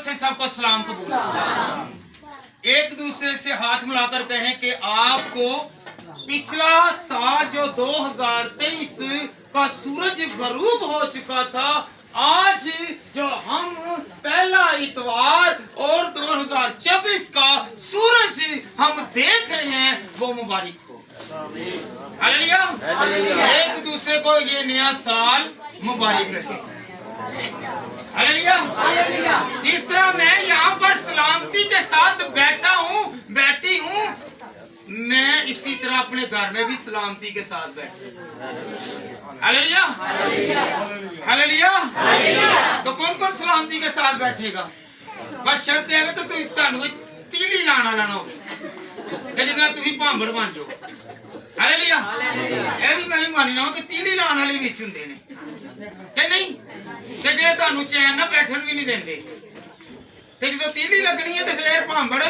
से सबको सलाम कबूल। एक दूसरे से हाथ मिलाकर कहें कि आपको पिछला साल जो 2023 का सूरज गरूब हो चुका था, आज जो हम पहला इतवार और 2024 का सूरज हम देख रहे हैं वो मुबारक हो। हालेलुया। एक दूसरे को ये नया साल मुबारक रहे। हालेलुया। जिस तरह मैं यहाँ पर सलामती के साथ बैठा हूँ, बैठी हूँ, मैं इसी तरह अपने घर में भी सलामती के साथ बैठा। हालेलुया। हालेलुया। तो कौन कौन सलामती के साथ बैठेगा? बस शर्त है तो तुम तीली लाना लाना हो जितना तुम भांबड़ बन जाओ। हालेलुया। ये भी मैं मानना कि तीली लाने वाले विच हुंदे ने कि नहीं, ते जेड़े तुहानू चैन ना बैठन भी नहीं देंदे, ते जदों तीली लगनी है तो फिर भांबड़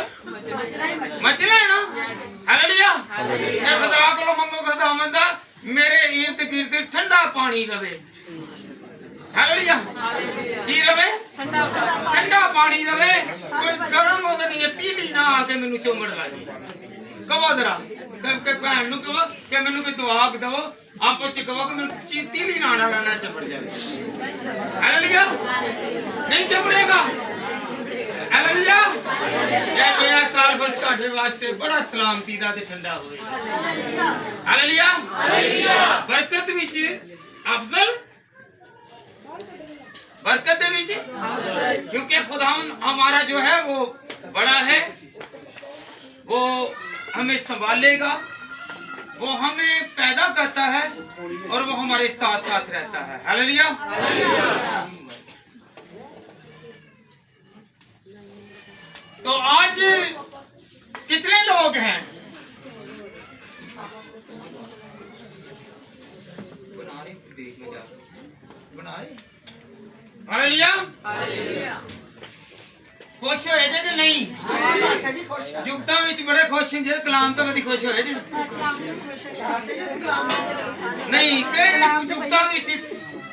मचना है ना। हालेलुया। खुदा को मंगो खुदावंद दा मेरे इर्द गिर्द ठंडा पानी रवे। हालेलुया। की रवे? ठंडा पानी रवे। कोई गरम होता नहीं है, तीली ना आके मैनू चुंबड़ लाए। कहो जरा भैन नू कहो कि मैनू कोई दुआ दो, आपस च कहो कि मैनू तीली ना लाना चंबड़ जाए। हालेलुया। नहीं चंबड़ेगा। हालेलुया। ये नया साल फिर साडे वास्ते बड़ा सलामती दा ते ठंडा होवे। हालेलुया। बरकत विच अफजल, बरकत दे विच, क्योंकि खुदावन हमारा जो है वो बड़ा है, वो हमें संभालेगा, वो हमें पैदा करता है और वो हमारे साथ साथ रहता है। हालेलुया। तो आज कितने लोग हैं? हालेलुया। खुश होए जे कि नहीं? जुगतां विच बड़े खुश होंदे, कलाम तो कदी खुश होए जे नहीं? कि जुगतां विच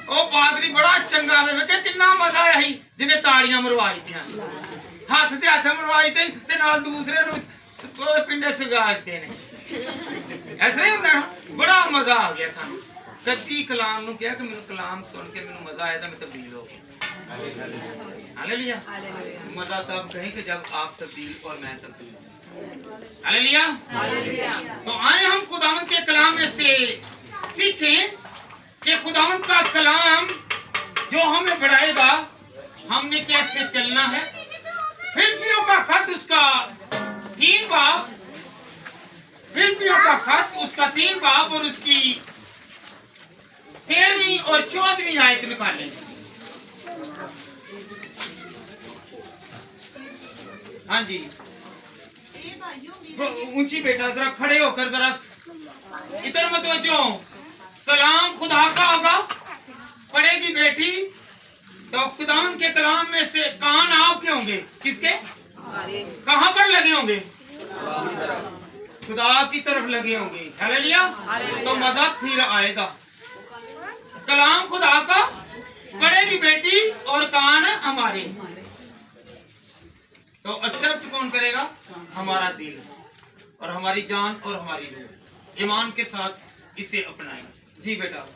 ओ पादरी बड़ा चंगा वे कि कितना मजा आया ही जिन्हें ताड़ियां मरवाई थी, हाथ ते हाथ मरवाई ते नाल दूसरे नु पिंडे सजाते ने। ऐसा ही होंदा ना, बड़ा मजा आ गया सानू। कदी कलाम नु कहा कि मैनू कलाम सुन के मैनू मजा आया, तो मैं तब्दील हो गया। हालेलुया। मजा तब कहें कि जब आप तब्दील और मैं तब्दील। हालेलुया। तो आए हम खुदावंद के कलाम में से सीखें कि खुदावंद का कलाम जो हमें बढ़ाएगा, हमने कैसे चलना है। फिलिपियों का खत उसका 3 बाब, फिलिपियों का खत उसका 3 बाब और उसकी 13वीं और 14वीं आयत निकालें। हाँ जी, ऊंची बेटा, जरा खड़े होकर जरा इधर मतवज्जो। कलाम खुदा का होगा, पढ़ेगी बेटी तो खुदावंद के कलाम में से कान आपके होंगे, किसके? कहां पर लगे होंगे? खुदा की तरफ लगे होंगे। हालेलुया। तो मजा फिर आएगा। कलाम खुदा का, पढ़ेगी बेटी और कान हमारे। तो एक्सेप्ट कौन करेगा? हमारा दिल और हमारी जान और हमारी रूह ईमान के साथ इसे अपनाएं। जी बेटा।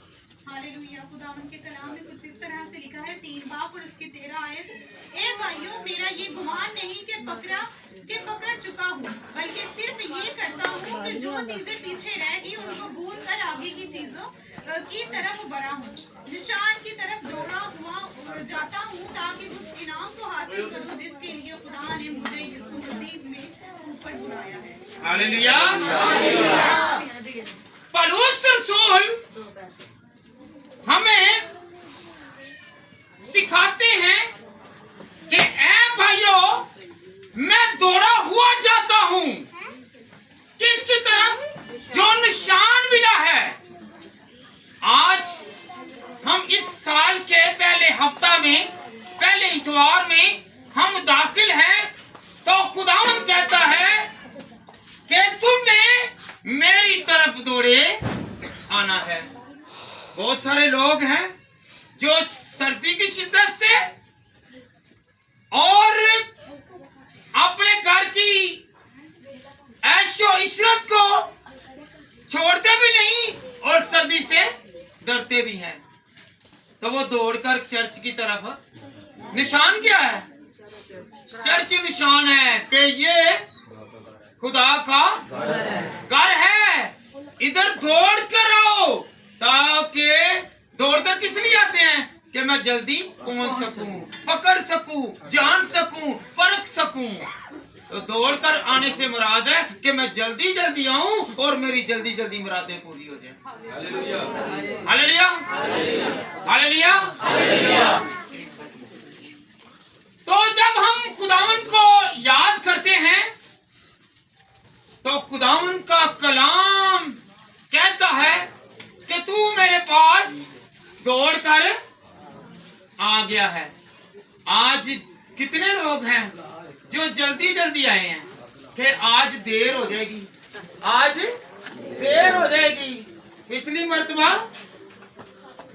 हालेलुया। खुदावंद के कलाम में कुछ इस तरह से लिखा है, 3 बाब और उसके 13 आयत। ए भाइयों, मेरा ये गुमान नहीं कि पकड़ चुका हूँ, बल्कि सिर्फ ये करता हूँ कि जो चीजें पीछे रह गई उनको भूल कर आगे की चीजों की तरफ बढ़ा हूँ, निशान की तरफ दौड़ा हुआ जाता हूँ, ताकि उस इनाम को हासिल करूँ जिसके लिए खुदा ने मुझे यीशु मसीह में ऊपर बुलाया है। हालेलुया। पौलुस रसूल हमें सिखाते हैं कि ऐ भाइयों, मैं दौड़ा हुआ जाता हूं किसकी तरफ? जो निशान मिला है। आज हम इस साल के पहले हफ्ता में, पहले इतवार में हम दाखिल हैं, तो खुदावंद कहता है कि तुमने मेरी तरफ दौड़े आना है। बहुत सारे लोग हैं जो सर्दी की शिद्दत से और होते भी हैं, तो वो दौड़कर चर्च की तरफ, निशान क्या है? चर्च निशान है कि ये खुदा का घर है, इधर दौड़ कर आओ। ताकि दौड़कर किस लिए आते हैं? कि मैं जल्दी पहुंच सकूं, पकड़ सकूं, जान सकूं, परख सकूं। तो दौड़कर आने से मुराद है कि मैं जल्दी जल्दी आऊं और मेरी जल्दी जल्दी मुरादें पूरी हो जाएं। हालेलुया, हालेलुया, हालेलुया, हालेलुया। तो जब हम खुदावंद को याद करते हैं तो खुदावंद का कलाम कहता है कि तू मेरे पास दौड़कर आ गया है। आज कितने लोग हैं जो जल्दी जल्दी आए हैं कि आज देर हो जाएगी, आज देर हो जाएगी। पिछली मर्तबा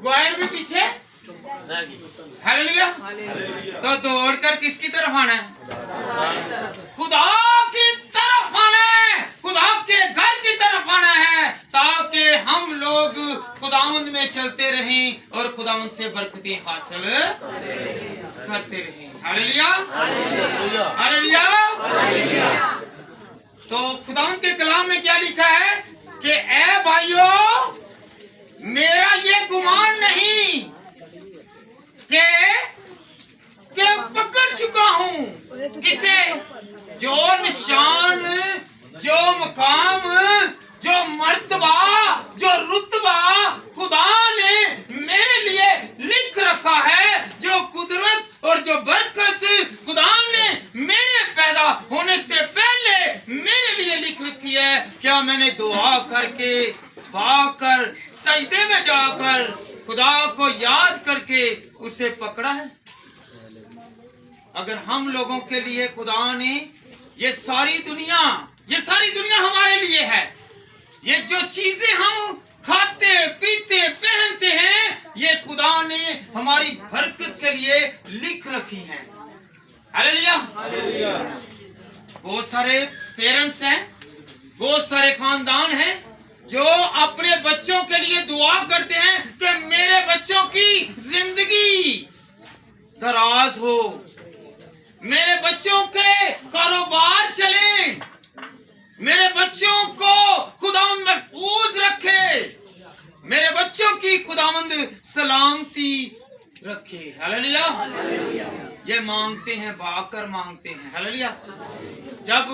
वायर भी पीछे, हालेलुया। तो दौड़कर किसकी तरफ आना है? खुदा की तरफ आना है, खुदा के घर की तरफ आना है, ताकि हम लोग खुदावंद में चलते रहें और खुदावंद से बरकतें हासिल करते रहें। Hallelujah, hallelujah. तो खुदावंद के कलाम में क्या लिखा है कि ए भाइयों, मेरा ये गुमान नहीं कि पकड़ चुका हूं किसे? जो निशान, जो मकाम, जो मर्तबा, जो रुतबा खुदा ने मेरे लिए लिख रखा है, जो कुदरत और जो बरकत खुदा ने मेरे पैदा होने से पहले मेरे लिए लिख रखी है, क्या मैंने दुआ करके, भागकर, सजदे में जाकर खुदा को याद करके उसे पकड़ा है? अगर हम लोगों के लिए खुदा ने ये सारी दुनिया हमारे लिए है, ये जो चीजें हम खाते पीते पहनते हैं, ये खुदा ने हमारी बरकत के लिए लिख रखी हैं। Hallelujah, hallelujah. बहुत सारे पेरेंट्स हैं, बहुत सारे खानदान हैं जो अपने बच्चों के लिए दुआ करते हैं कि मेरे बच्चों की जिंदगी दराज हो, मेरे बच्चों के कारोबार चले, मेरे बच्चों को खुदावंद महफूज रखे, मेरे बच्चों की खुदावंद सलामती रखे। हालेलुया, ये मांगते हैं, भागकर मांगते हैं। हालेलुया। जब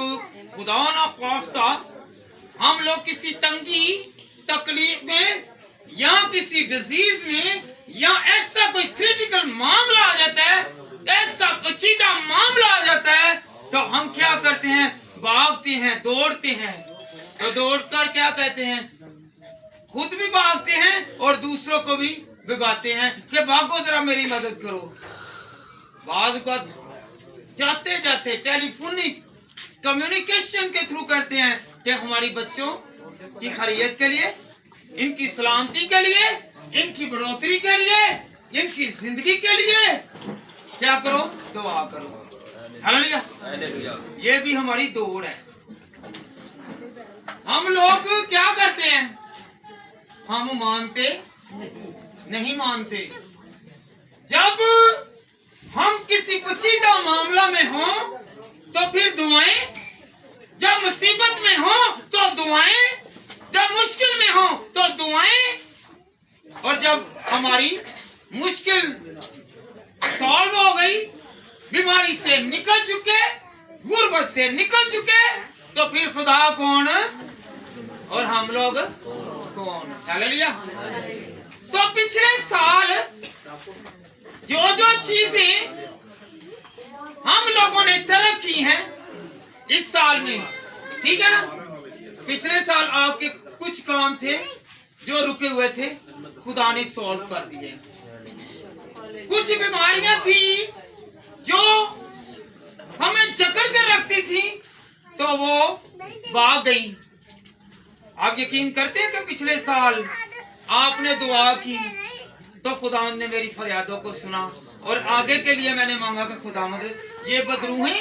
खुदा ना ख्वास्ता हम लोग किसी तंगी, तकलीफ में या किसी डिजीज में या ऐसा कोई क्रिटिकल मामला आ जाता है, ऐसा पेचीदा मामला आ जाता है, तो हम क्या करते हैं? भागते हैं, दौड़ते हैं। तो दौड़कर क्या कहते हैं? खुद भी भागते हैं और दूसरों को भी भिगाते हैं कि भागो जरा मेरी मदद करो। बाद को जाते जाते टेलीफोनिक कम्युनिकेशन के थ्रू करते हैं कि हमारी बच्चों की खैरियत के लिए, इनकी सलामती के लिए, इनकी बढ़ोतरी के लिए, इनकी जिंदगी के लिए क्या करो? दुआ करो। हालेलुया। ये भी हमारी दौड़ है। हम लोग क्या करते हैं? हम मानते नहीं मानते। जब हम किसी पेचीदा मामला में हों तो फिर दुआएं, जब मुसीबत में हो तो दुआएं, जब मुश्किल में हो तो दुआएं, और जब हमारी मुश्किल सॉल्व हो गई, बीमारी से निकल चुके, गुर्बत से निकल चुके, तो फिर खुदा कौन और हम लोग कौन? हालेलुया। तो पिछले साल जो चीजें हम लोगों ने तरक की हैं इस साल में, ठीक है ना? पिछले साल आपके कुछ काम थे जो रुके हुए थे, खुदा ने सॉल्व कर दिए। कुछ बीमारियां थी जो हमें जकड़ कर रखती थी, तो वो भाग गई। आप यकीन करते हैं कि पिछले साल आपने दुआ की तो खुदा ने मेरी फरियादों को सुना, और आगे के लिए मैंने मांगा कि खुदावंद ये बदरूहें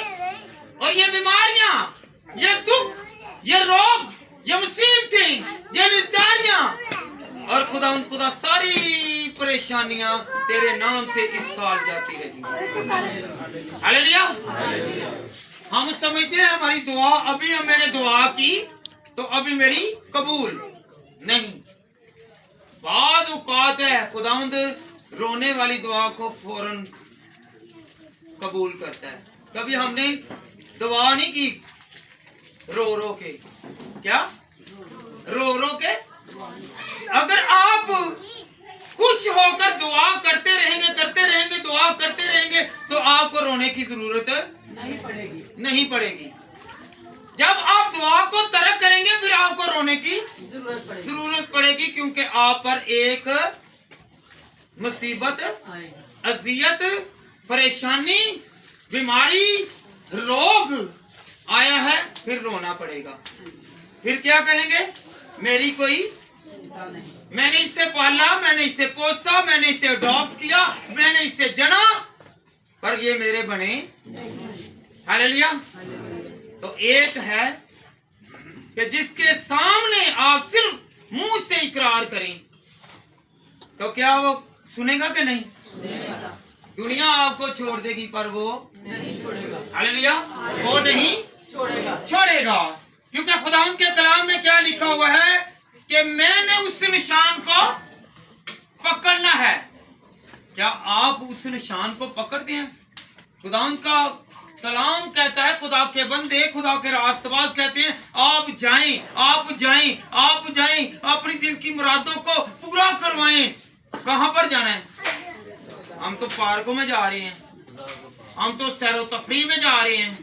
और ये बीमारियां, ये दुख, ये रोग, ये मुसीबतें, ये निदारियां और खुदा सारी परेशानियां तेरे नाम से इस साल जाती रहेंगी। हालेलुया। हम समझते हैं हमारी दुआ अभी मैंने दुआ की तो अभी मेरी कबूल नहीं। बाद औकात है खुदावंद रोने वाली दुआ को फौरन कबूल करता है। कभी हमने दुआ नहीं की रो रो के, क्या रो रो के? अगर आप खुश होकर दुआ करते रहेंगे दुआ करते रहेंगे तो आपको रोने की जरूरत नहीं पड़ेगी। जब आप दुआ को तर्क करेंगे फिर आपको रोने की जरूरत पड़ेगी, क्योंकि आप पर एक मुसीबत, अजियत, परेशानी, बीमारी, रोग आया है, फिर रोना पड़ेगा। फिर क्या कहेंगे? मेरी कोई, मैंने इसे पाला, मैंने इसे पोसा, मैंने इसे अडॉप्ट किया, मैंने इसे जना, पर ये मेरे बने। हालेलुया। तो एक है कि जिसके सामने आप सिर्फ मुंह से इकरार करें तो क्या वो सुनेगा कि नहीं? दुनिया आपको छोड़ देगी पर वो नहीं छोड़ेगा। हालेलुया। वो नहीं छोड़ेगा, क्योंकि खुदावंद के कलाम में क्या लिखा हुआ है कि मैंने उस निशान को पकड़ना है। क्या आप उस निशान को पकड़ते हैं? खुदावंद का कलाम कहता है, खुदा के बंदे, खुदा के रास्तबाज कहते हैं आप जाएं, आप जाएं, आप जाएं, अपनी दिल की मुरादों को पूरा करवाएं। कहां पर जाना है? हम तो पार्कों में जा रहे हैं, हम तो सैरो तफरी में जा रहे हैं,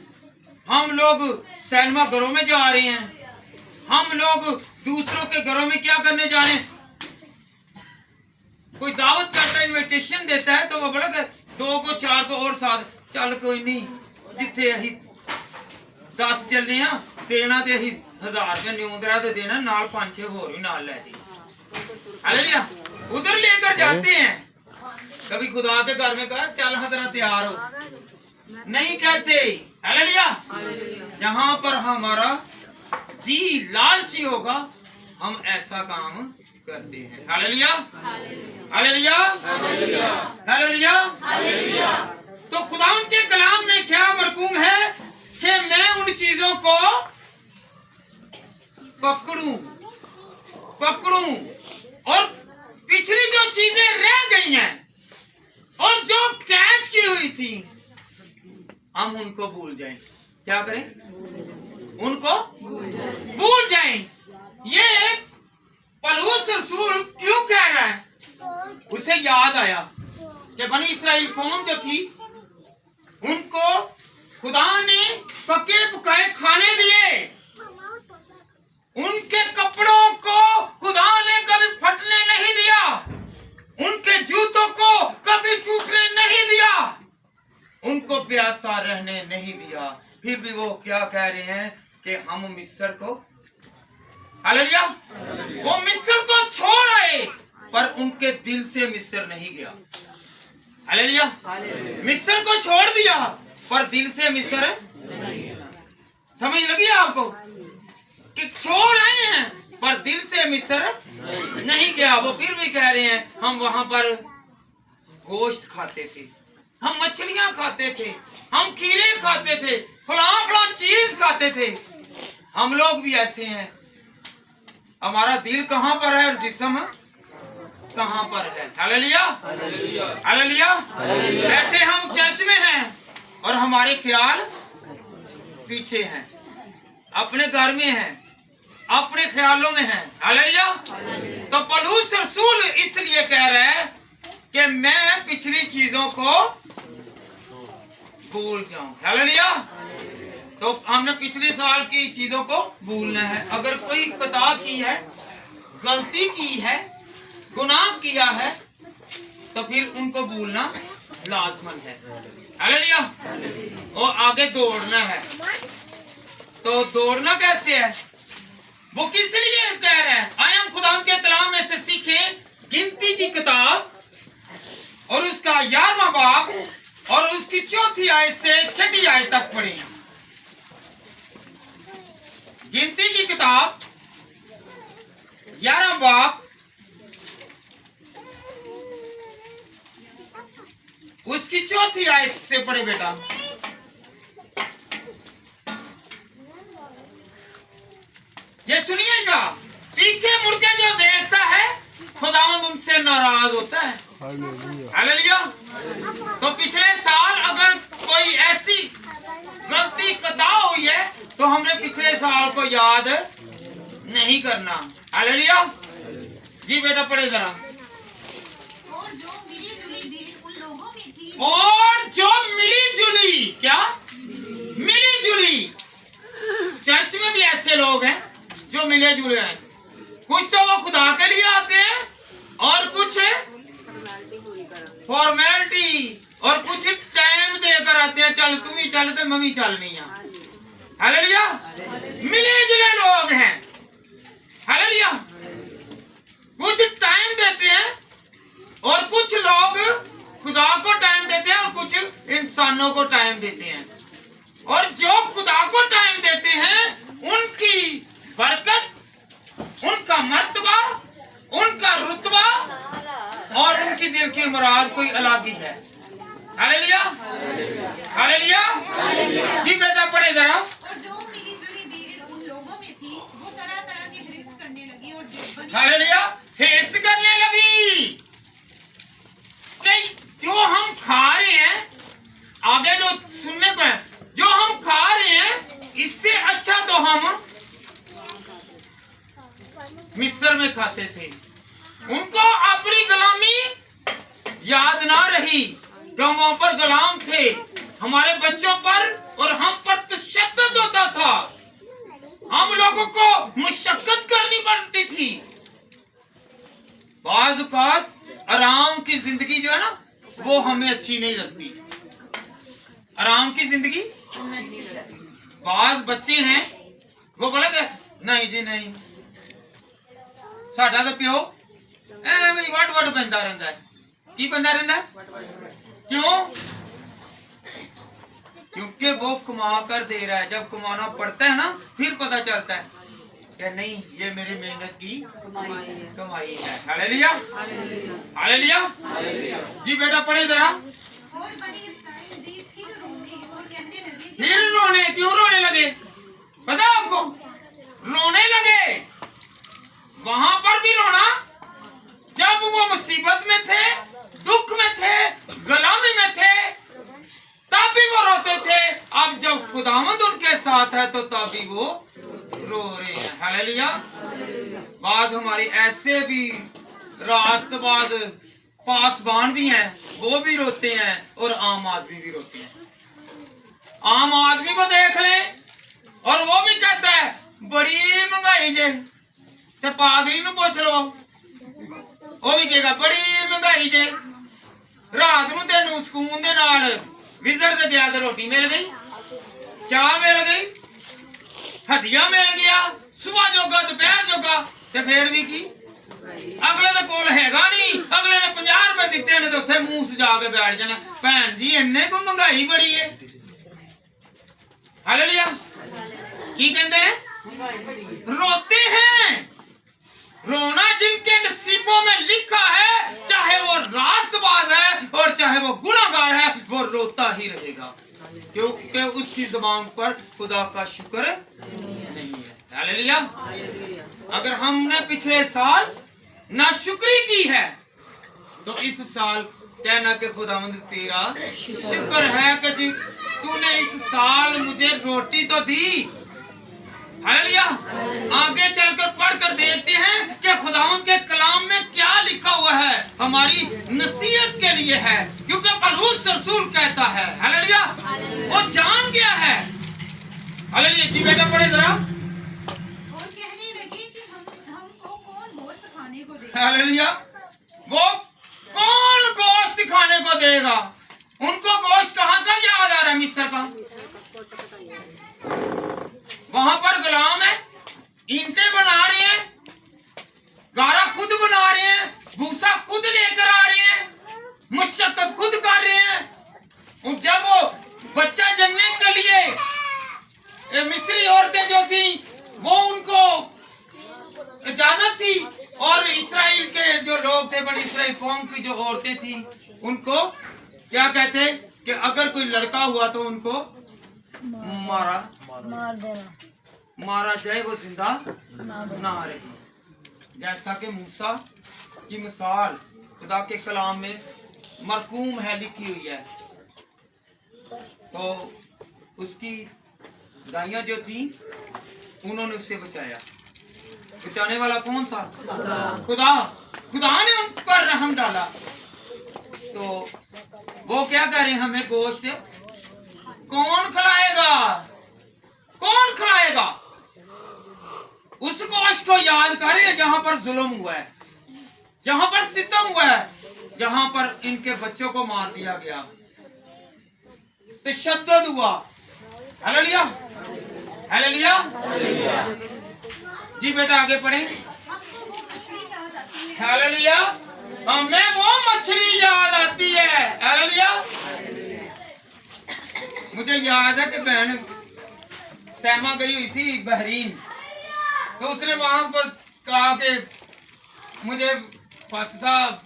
हम लोग सिनेमा घरों में जा रहे हैं, हम लोग दूसरों के घरों में क्या करने जा रहे हैं? कोई दावत करता है, इनविटेशन देता है तो वो बड़ा 2 को 4 को और साथ चल, कोई नहीं जिथे अही 10 चलने देना तो अही 1000 रुपया न्यूंदरा तो देना, नाल 5-6 होर भी नाल ले जी। हालेलुया। उधर लेकर जाते हैं। कभी खुदा के घर में कहा चल हाँ तेरा तैयार हो, नहीं कहते। हालेलुया। जहां पर हमारा जी लालची होगा हम ऐसा काम करते हैं। हालेलुया, हालेलुया, हालेलुया। तो खुदावंद के कलाम में क्या मरकूम है कि मैं उन चीजों को पकड़ूं और पिछली जो चीजें रह गई हैं और जो कैच की हुई थी हम उनको भूल जाएं। क्या करें? उनको भूल जाएं। ये पौलुस रसूल क्यों कह रहा है? उसे याद आया कि बनी इस्राएल कौम जो थी उनको खुदा ने पके पकाए खाने दिए, उनके कपड़ों को खुदा ने कभी फटने नहीं दिया, उनके जूतों को कभी टूटने नहीं दिया, उनको प्यासा रहने नहीं दिया। फिर भी वो क्या कह रहे हैं कि हम मिस्र को, हालेलुया, वो मिस्र को छोड़ आए पर उनके दिल से मिस्र नहीं गया। हालेलुया। मिस्र को छोड़ दिया पर दिल से मिस्र नहीं गया। समझ लगी आपको कि छोड़ आए हैं पर दिल से मिस्र नहीं गया। वो फिर भी कह रहे हैं हम वहां पर गोश्त खाते थे, हम मछलियां खाते थे, हम खीरे खाते थे, फला चीज खाते थे। हम लोग भी ऐसे हैं। हमारा दिल कहां पर है और जिस्म कहां पर है? Hallelujah, hallelujah. बैठे हम चर्च में हैं और हमारे ख्याल पीछे हैं, अपने घर में हैं, अपने ख्यालों में हैं। हालेलुया। तो पौलुस रसूल इसलिए कह रहा है कि मैं पिछली चीजों को भूल जाऊं। हालेलुया। तो हमने पिछले साल की चीजों को भूलना है। अगर कोई खता की है, गलती की है, गुनाह किया है तो फिर उनको भूलना लाजमन है। हालेलुया। और आगे दौड़ना है। तो दौड़ना कैसे है? वो किस लिए कह रहा है? आए हम खुदा के कलाम में से सीखें। गिनती की किताब और उसका 11वां बाब और उसकी 4थी आयत से 6ठी आयत तक पढ़ें। गिनती की किताब 11वां बाब उसकी चौथी आयत से पढ़े बेटा। ये सुनिएगा, पीछे मुड़ के जो देखता है खुदावंद उनसे नाराज होता है। हालेलुया। तो पिछले साल अगर कोई ऐसी गलती कदा हुई है तो हमने पिछले साल को याद नहीं करना। हालेलुया। जी बेटा पढ़े जरा। और जो मिली जुली भीड़ उन लोगों में थी, और जो मिली जुली, क्या मिली जुली, चर्च में भी ऐसे लोग हैं जो मिले जुले हैं। कुछ तो वो खुदा के लिए आते हैं और कुछ फॉर्मेलिटी और कुछ टाइम देकर आते हैं, चल तू ही चल तो मम्मी चलनी है। हालेलुया। मिले जुले लोग हैं। हालेलुया। कुछ टाइम देते हैं और कुछ लोग खुदा को टाइम देते हैं और कुछ इंसानों को टाइम देते हैं। और जो खुदा को टाइम देते हैं उनकी बरकत, उनका मर्तबा, उनका रुतबा और उनकी दिल की मुराद कोई अलग ही है। हालेलुया। हालेलुया। जी बेटा पढ़े जरा। और जो मिली जुली भीड़ उन लोगों में थी, वो तरह तरह के हिर्स करने लगी और जिद बनी। हालेलुया। हिर्स करने लगी कि जो हम खा रहे हैं, आगे जो सुनने को है, जो हम खा रहे हैं इससे अच्छा तो हम मिस्र में खाते थे। उनको अपनी गुलामी याद ना रही, जो वहां पर गुलाम थे। हमारे बच्चों पर और हम पर तशद्दुद होता था, हम लोगों को मुशक्कत करनी पड़ती थी। बाज़ औक़ात आराम की जिंदगी जो है ना वो हमें अच्छी नहीं लगती। आराम की जिंदगी, बाज़ बच्चे हैं वो बोले नहीं जी नहीं, साडा तो प्यो एवं वट वट बनता रहता है। की बनता रहता है? क्यों? क्योंकि वो कमा कर दे रहा है। जब कमाना पड़ता है ना फिर पता चलता है कि नहीं ये मेरी मेहनत की कमाई है। हालेलुया। हालेलुया। जी बेटा पढ़े जरा। और बनी इस्राएल भी फिर रोने और कहने लगे कि फिर रोने, क्यों रोने लगे पता आपको? रोने लगे वहां पर भी रोना जब वो मुसीबत में थे, दुख में थे, गुलामी में थे, तब भी वो रोते थे। अब जब खुदावंद उनके साथ है तो तब भी वो रो रहे हैं। हालेलुया। बात हमारी ऐसे भी रास्तबाज पासबान भी हैं, वो भी रोते हैं और आम आदमी भी रोते हैं। आम आदमी को देख लें और वो भी कहता है बड़ी महंगाई जे, ते पादरी नूं पुछ लो वो भी कहेगा बड़ी महंगाई जे। रात नूं तेनू सुकून दे नाल विजड़ ते गया ते रोटी मिल गई, चाह मिल गई, हदिया मिल गया, सुबह जोगा दोपहर जोगा, ते फिर भी की अगले दे कोल हैगा नहीं। अगले ने 50 रुपए दिते ने ते उत्थे मुंह सजा के बैठ जाना, भैन जी इन्ने को महंगाई बड़ी है। हालेलुया। की कहते हैं? रोते हैं। रोना जिनके नसीबों में लिखा है, चाहे वो रास्तबाज है और चाहे वो गुनाहगार है, वो रोता ही रहेगा, क्योंकि उसकी जुबान पर खुदा का शुक्र नहीं है। हालेलुया। अगर हमने पिछले साल नाशुक्री की है तो इस साल कहना कि खुदावंद तेरा शुक्र है कि तूने इस साल मुझे रोटी तो दी। हालेलुया। आगे चलकर पढ़कर देखते हैं कि खुदावंद के कलाम में क्या लिखा हुआ है, हमारी नसीहत के लिए है, क्योंकि पौलुस रसूल कहता है। हालेलुया। वो जान गया है। हालेलुया। जी बेटा पढ़े जरा। और कहने लगे कि हमको कौन गोश्त खाने को देगा। हालेलुया। वो कौन गोश्त खाने को देगा? उनको गोश्त कहाँ का याद आ रहा है? मिस्र का। वहां पर गुलाम है, ईंटें बना रहे हैं, गारा खुद बना रहे हैं, भूसा खुद लेकर आ रहे हैं, मुशक्कत खुद कर रहे हैं। और जब वो बच्चा जन्नने के लिए मिस्री औरतें जो थी वो उनको इजाजत थी, और इस्राएल के जो लोग थे, बड़ी इस्राएल कौम की जो औरतें थी उनको क्या कहते कि अगर कोई लड़का हुआ तो उनको मारा जाए, वो जिंदा ना रहे। जैसा कि मूसा की मिसाल खुदा के कलाम में मरकूम है, लिखी हुई है। तो उसकी दाइयां जो थी उन्होंने उससे बचाया। बचाने वाला कौन था? खुदा। खुदा ने उन पर रहम डाला। तो वो क्या करें, हमें गोश्त कौन खिलाएगा? कौन खिलाएगा? उस गोश्त को याद करें जहां पर जुल्म हुआ है, जहां पर सितम हुआ है, जहां पर इनके बच्चों को मार दिया गया, तशद्दुद हुआ। हालेलुया, हालेलुया। जी बेटा आगे पढ़ें। आपको वो मछली याद आती है? हालेलुया। हमें वो मछली याद आती है। हालेलुया। मुझे याद है कि बहन सैमा गई हुई थी बहरीन, तो उसने वहां पर कहा कि मुझे फस साहब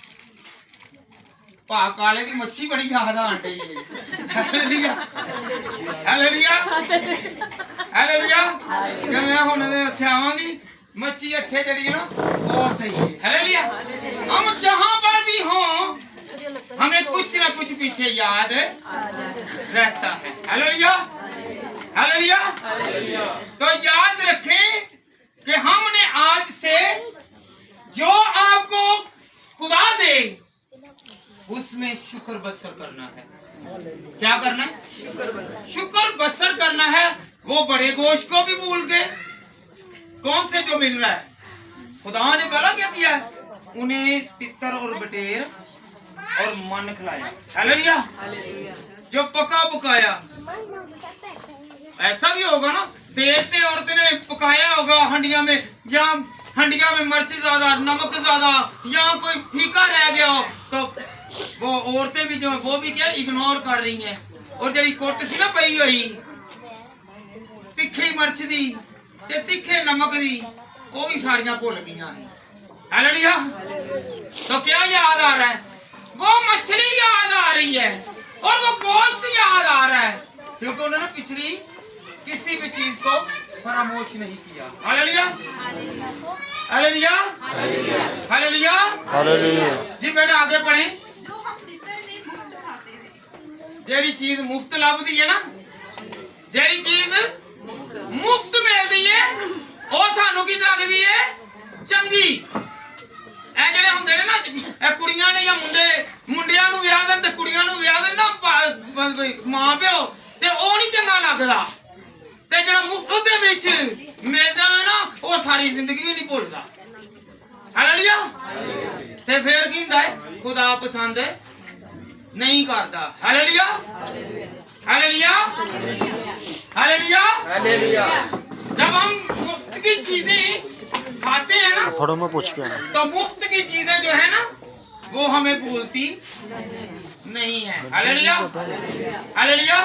काले की मच्छी बड़ी याद आन रही है। हालेलुया, हालेलुया, हालेलुया। कि मैं हुण उत्थे आवांगी, मच्छी इत्थे जड़ी है ना और सही है। हालेलुया। हम जहां पर भी हों हमें कुछ ना कुछ पीछे याद रहता है। Hallelujah, hallelujah. तो याद रखें कि हमने आज से जो आपको खुदा दे उसमें शुक्र बसर करना है। क्या करना है? शुक्र बसर करना है। वो बड़े गोश्त को भी भूल गए। कौन से जो मिल रहा है, खुदा ने पहला क्या किया? उन्हें तितर और बटेर और मन खिलाया। हालेलुया। जो पका पकाया, ऐसा भी होगा ना, देर से औरत ने पकाया होगा हंडिया में, या हंडिया में मिर्च ज्यादा, नमक ज्यादा, या कोई फीका रह गया हो, तो वो औरतें भी जो वो भी क्या इग्नोर कर रही हैं। और जड़ी कुट सी ना पई हुई तिखी मिर्च दी ते तिखे नमक दी, वो भी सारियां भुल गईयां हैं। हालेलुया। तो क्या याद आ रहा है? वो मछली याद आ रही है और वो गोश्त याद आ रहा है, क्योंकि उन्होंने पिछली किसी भी चीज को फरामोश नहीं किया। हालेलुया, हालेलुया, हालेलुया, हालेलुया। जी बेटा आगे पढ़ें। जो हम मिस्र में मुफ्त खाते थे। जेड़ी चीज मुफ्त लभदी है ना, जेड़ी चीज मुफ्त मिलदी है, वो सानू की लगदी है चंगी। ए जेड़े हुंदे ने ना, ए कुड़ियां ने या मुंडियां नूं विआह देन ते कुड़ियां नूं विआह देन ना मां प्यो, ते ओ नहीं चंगा लगदा। ते जेड़ा मुफ्त दे विच मिल जावे ना, वो सारी जिंदगी भी नहीं भुलदा। हालेलुया। ते फिर की हुंदा है? खुदा पसंद नहीं करता। हालेलुया, हालेलुया, हालेलुया, हालेलुया। जब हम मुफ्त की चीजें खाते हैं ना, थोड़ा मैं पूछ के तो मुफ्त की चीजें जो है ना वो हमें भूलती नहीं है। Hallelujah, hallelujah.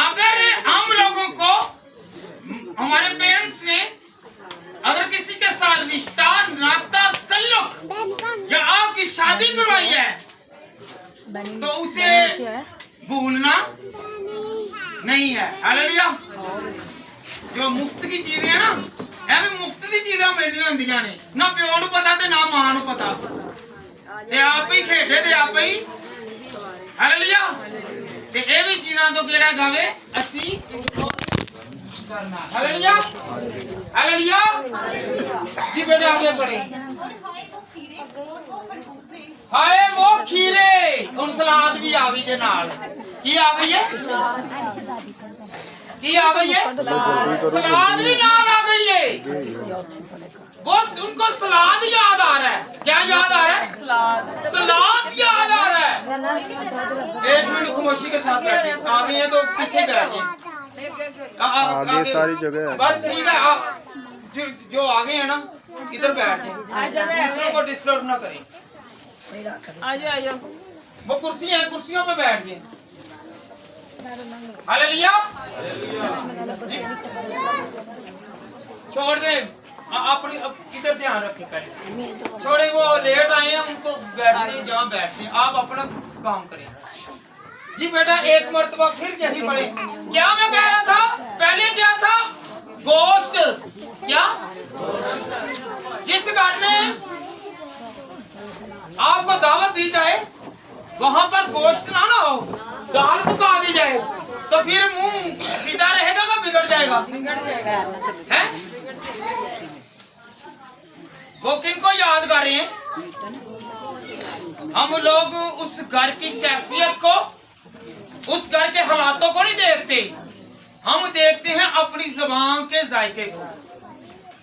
अगर हम लोगों को हमारे पेरेंट्स ने अगर किसी के साथ रिश्ता, नाता, ताल्लुक या आपकी शादी करवाई है, तो उसे भूलना नहीं है। हालेलुया। जो मुफ्त की चीजें है ना, एवं मुफ्त की चीजें मिलनी होंदियां ने, ना प्यो नूं पता ते ना मां नूं पता, ते आप ही खेडे ते आप ही। हालेलुया। ते ये भी चीज़ां तो केड़ा गावे असी करना। हालेलुया, हालेलुया। जी बेटा आगे बढ़े। और हाय वो खीरे, वो खरबूजे, हाय वो खीरे, हुण सलाद भी आ गई दे नाल। की आ गई है? की आ गई है? सलाद भी नाल आ गई है। बस उनको सलाद याद आ रहा है। क्या याद आ रहा है? सलाद याद आ रहा है। एक मिनट खामोशी के साथ बैठिए। आ गई है तो पीछे बैठिए। आगे सारी जगह है। बस ठीक है। जो आगे है ना, इधर बैठे, दूसरों को डिस्टर्ब ना करें। आजो आजो। वो कुर्सी है, कुर्सियों पे बैठिए। हालेलुया। छोड़ दे अपनी, इधर ध्यान रखें पहले। छोड़े, वो लेट आए हैं, उनको बैठने जहाँ बैठने, आप अपना काम करें। जी बेटा एक मर्तबा फिर यही पढ़े। क्या मैं कह रहा था, पहले क्या था, गोश्त, क्या जिस घर में आपको दावत दी जाए वहां पर गोश्त ना हो, दाल पका दी जाए, तो फिर मुंह सीधा रहेगा का बिगड़ जाएगा? हैं? वो किनको याद कर रहे हैं? हम लोग उस घर की कैफियत को, उस घर के हालातों को नहीं देखते, हम देखते हैं अपनी ज़बान के जायके को,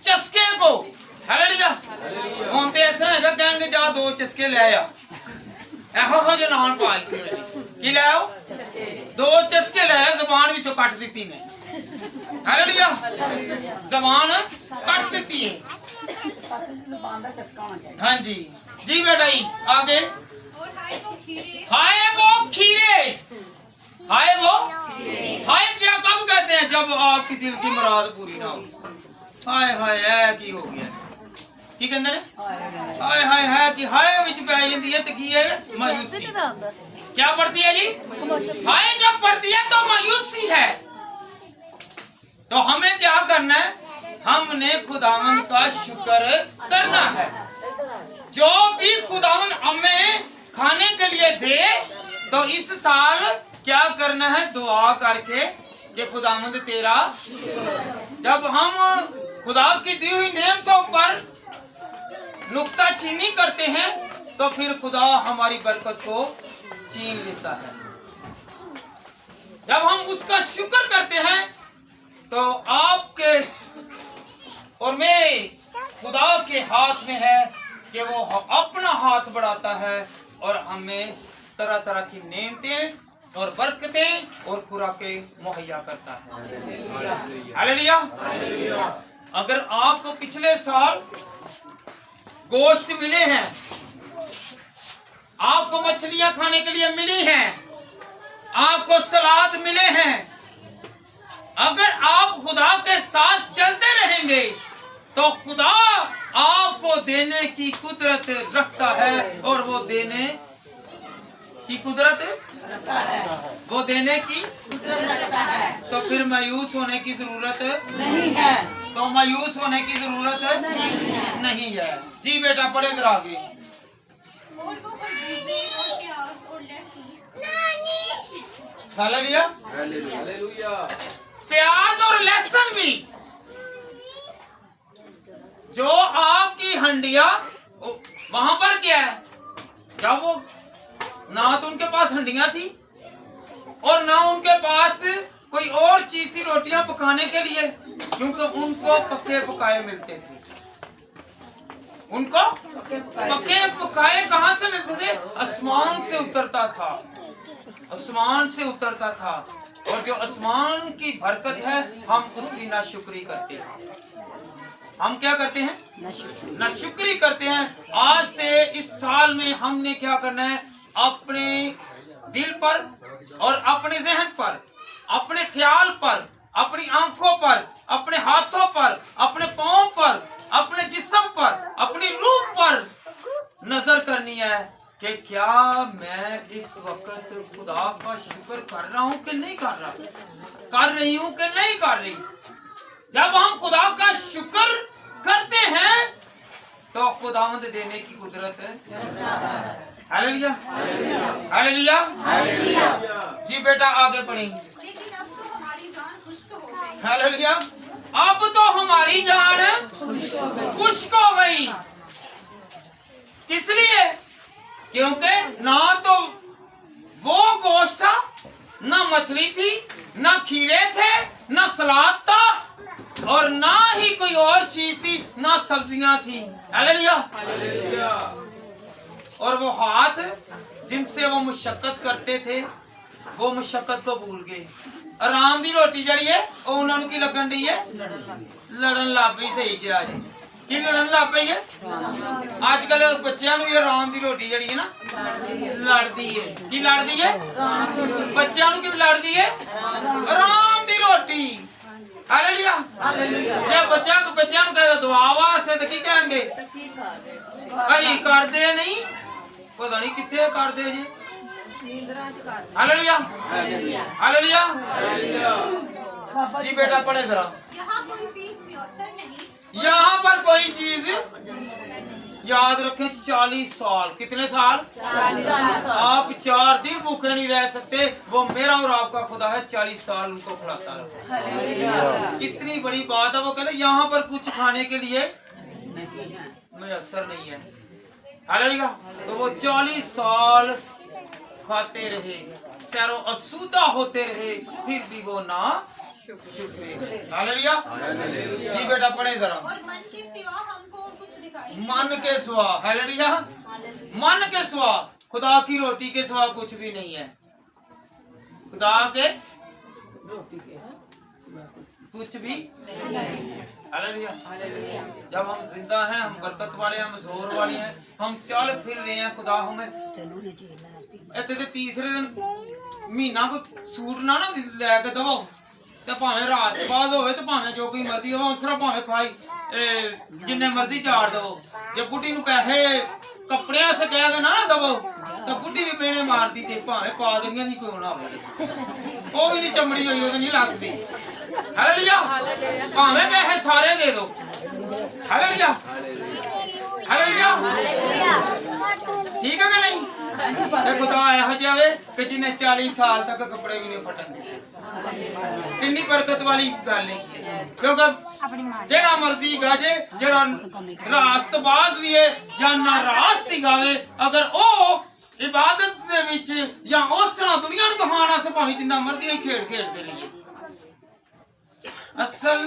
चस्के को। हालेलुया। हम तो ऐसा है कहेंगे जा 2 चस्के ले आ, ऐहो जो नाम पालते कि ले आओ 2 चस्के ले आया, ज़बान विचों कट दी ने। हालेलुया। ज़बान कट दी है। हाँ जी जी बेटा जी आगे। और हाय वो खीरे, हाय वो खीरे, हाय वो हाय क्या कब कहते हैं? जब आपकी दिल की मुराद पूरी ना हो। हाय हाय है की हो गया की कहते हैं? हाय हाय है कि हाय विच पै जाती है तो की है मायूसी। क्या पड़ती है जी? हाय जब पड़ती है तो मायूसी है। तो हमें क्या करना है? हमने खुदावन का शुक्र करना है। जो भी खुदावन हमें खाने के लिए दे तो इस साल क्या करना है? दुआ करके कि खुदावंद तेरा, जब हम खुदा की दी हुई नेमतों पर नुक्ताचीनी करते हैं तो फिर खुदा हमारी बरकत को छीन लेता है। जब हम उसका शुक्र करते हैं तो आपके और मेरे खुदा के हाथ में है कि वो अपना हाथ बढ़ाता है और हमें तरह तरह की नेमतें और बरकतें और खुराकें मुहैया करता है। हालेलुया। अगर आपको पिछले साल गोश्त मिले हैं, आपको मछलियां खाने के लिए मिली हैं, आपको सलाद मिले हैं, अगर आप खुदा के साथ चलते रहेंगे तो खुदा आपको देने की कुदरत रखता है। और वो देने की कुदरत रखता है, वो देने की कुदरत रखता है। तो फिर मायूस होने की जरूरत नहीं है। तो मायूस होने की जरूरत नहीं है। जी बेटा पढ़े इधर आगे। और वो खरबूजे और प्याज और लहसुन, हालेलुया। हालेलुया। प्याज और लहसुन भी, जो आपकी हंडिया वहां पर क्या है? जब वो ना तो उनके पास हंडियां थी और ना उनके पास कोई और चीज थी रोटियां पकाने के लिए, क्योंकि उनको पक्के पकाए मिलते थे। उनको पक्के पकाए कहां से मिलते थे? आसमान से उतरता था, आसमान से उतरता था। और जो आसमान की बरकत है हम उसकी नाशुक्री करते हैं। हम क्या करते हैं? नाशुक्री करते हैं। आज से इस साल में हमने क्या करना है? अपने दिल पर और अपने जहन पर, अपने ख्याल पर, अपनी आंखों पर, अपने हाथों पर, अपने पांव पर, अपने जिस्म पर, अपनी रूह पर नजर करनी है कि क्या मैं इस वक्त खुदा का शुक्र कर रहा हूं कि नहीं कर रहा, कर रही हूं कि नहीं कर रही। जब हम खुदा का शुक्र करते हैं तो खुदावंद देने की कुदरत है। हालेलुया। हालेलुया। जी बेटा आगे पढ़ें। लेकिन अब तो हमारी जान खुश्क हो गई। हालेलुया। अब तो हमारी जान खुश्क हो गई। किस लिए? क्योंकि ना तो वो गोश्त था, ना मछली थी, ना खीरे थे, ना सलाद था और ना ही कोई और चीज थी, ना सब्जियां थी। हालेलुया। और वो हाथ जिनसे वो मुशक्कत करते थे वो मुशक्कत को भूल गए। आराम दी रोटी जड़ी है वो उन्होंने की लगन दी है, लड़न लग पई। सही किया जी की लड़न लग पई है। आजकल बच्चों भी आराम दी रोटी जड़ी है ना लड़दी है। की लड़दी है? बच्चों की लड़दी है आराम दी रोटी। हालेलुया। जब बच्चों को कह दुआ वास्ते तो की कहणगे? कई करदे नहीं, पता नहीं कितने करदे जी। हालेलुया हालेलुया। जी बेटा पढ़े जरा। यहाँ कोई चीज मुयस्सर नहीं, यहाँ पर कोई चीज याद रखें 40 साल। कितने साल? 40 साल। आप 4 दिन भूखे नहीं रह सकते, वो मेरा और आपका खुदा है 40 साल उनको खिलाता रहा। कितनी बड़ी बात है। वो कहते यहाँ पर कुछ खाने के लिए मुयस्सर नहीं है। हालेलुया। तो वो 40 साल खाते रहे, सैरो असुदा होते रहे, फिर भी वो ना शुक्र। हालेलुया। जी बेटा पढ़े जरा। और मन के सिवा हमको और कुछ दिखाई नहीं मन के सिवा, हालेलुया, मन के सिवा, खुदा की रोटी के सिवा कुछ भी नहीं है। खुदा के कुछ भी हालेलुया। जब हम जिंदा हैं, हम बरकत वाले हैं, हम जोर वाले हैं, हम चल फिर रहे हैं, खुदा हमें इतने ते तीसरे दिन महीना को सूट ना लैके दवो, तो भावें रात बाद होवे, तो भावें जो कोई मर्जी हो, उसरा भावें खाई जिन्ने मर्जी चाड़ दवो। जे बुढ़ी नूं पैसे कपड़ियां से कह के ना दवो, तो बुढ़ी भी बेने मारती थी, भावें पादरियां दी क्यों ना होवे, वो भी नहीं चमड़ी हुई, वो नहीं लगती। हालेलुया। भावें पैसे सारे दे दो। Hallelujah hallelujah. ठीक है कि नहीं? ये खुदा ऐसा जावे कि जिन्हें 40 साल तक कपड़े भी नहीं फटन दिए। कितनी बरकत वाली गल है, क्योंकि जेड़ा मर्जी गाजे, जेड़ा रास्तबाज भी है या नाराज गावे, अगर ओ इबादत दे विच या उस तरह दुनिया नूं दिखाना से भाਵੇਂ जिन्ना मर्जी खेड खेडते रहिए, असल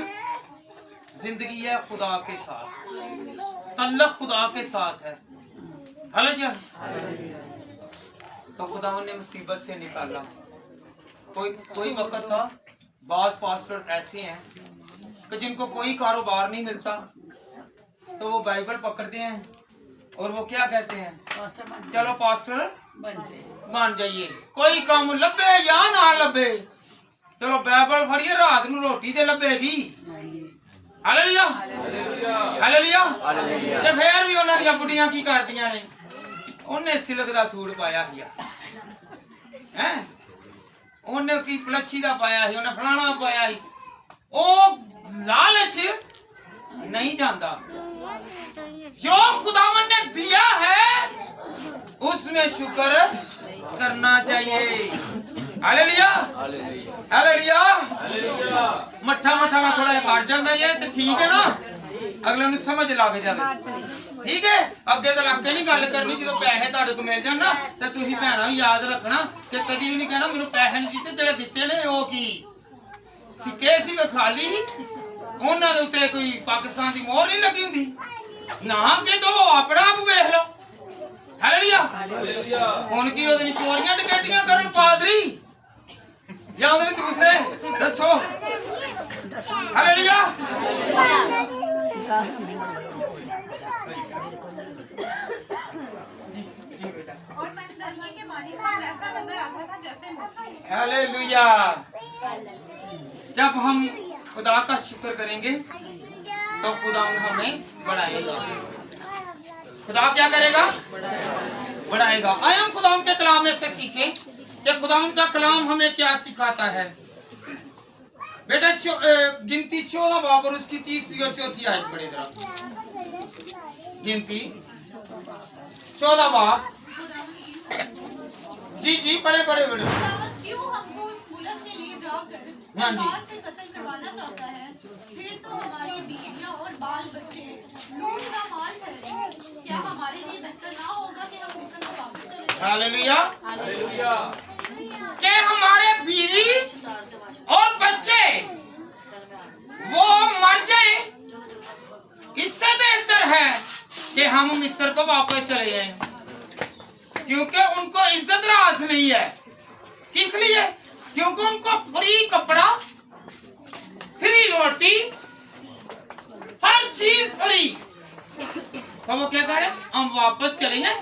जिंदगी है खुदा के साथ, तल्लक खुदा के साथ है। हालेलुया। तो खुदा ने मुसीबत से निकाला। कोई वक्त था, बाद पास्टर ऐसे हैं कि जिनको कोई कारोबार नहीं मिलता, तो वो बाइबल पकड़ते हैं और वो क्या कहते हैं, चलो पास्टर बन जाइए, कोई काम लभे या ना लभे, चलो बाइबल फड़िए, रात नूं रोटी ते लभेगी। हालेलुया हालेलुया। ते फिर भी उन्हां दी बुढ़ियां की करदियां ने, उन्हें सिल्क दा सूट पाया ही है, उन्हें की पलच्छी दा पाया ही, उन्हें फलाना पाया ही, ओ लालच नहीं जाता। जो खुदावन ने दिया है उसमें शुक्र करना चाहिए। Hallelujah hallelujah. मट्ठा मट्ठा में थोड़ा बढ़ जाता है तो ठीक है ना, अगले नूं समझ लग जाए। ठीक है, अगे तो लग के नहीं गल करनी, जो पैसे तुहाडे को मिल जान ना, तो तुसीं भैणां भी याद रखना कि कदी भी नहीं कहना मैनूं पैसे नहीं दित्ते, जेड़े दित्ते ने वो की सिक्के सी खाली, उन्हां दे उत्ते कोई पाकिस्तान दी मोहर नहीं लगी हुंदी ना, के दो अपना आप वेख लो। हालेलुया हुण की ओहदे चोरियां डकैतियां करन पादरी या ओहदे दूसरे दसो। हालेलुया। और मैं दरिया के पानी पर ऐसा नजर आता था जैसे मोती। हालेलुया। जब हम खुदा का शुक्र करेंगे तो खुदा हमें बढ़ाएगा। खुदा क्या करेगा? बढ़ाएगा। आइए हम खुदा के कलाम में से सीखें कि खुदा का कलाम हमें क्या सिखाता है। बेटा गिनती 14 बाब और उसकी 3री और 4थी आयत पढ़े जरा। गिनती 14 बाब। जी पढ़े पढ़े पढ़े। क्यों हमको उस मुल्क में ले जाकर तलवार से कत्ल करवाना चाहता है? फिर तो हमारी बीवियां और बाल बच्चे लूट का माल ठहरेंगे। क्या हमारे लिए बेहतर ना होगा कि हम मिस्र को वापस चले जाएं? Hallelujah hallelujah. कि हमारे बीवी और बच्चे वो मर जाएं, इससे बेहतर है कि हम मिस्र को वापस चले जाएं, क्योंकि उनको इज्जत रास नहीं है। किस लिए? क्योंकि उनको फ्री कपड़ा, फ्री रोटी, हर चीज फ्री। तो वो क्या करें? हम वापस चले जाएं।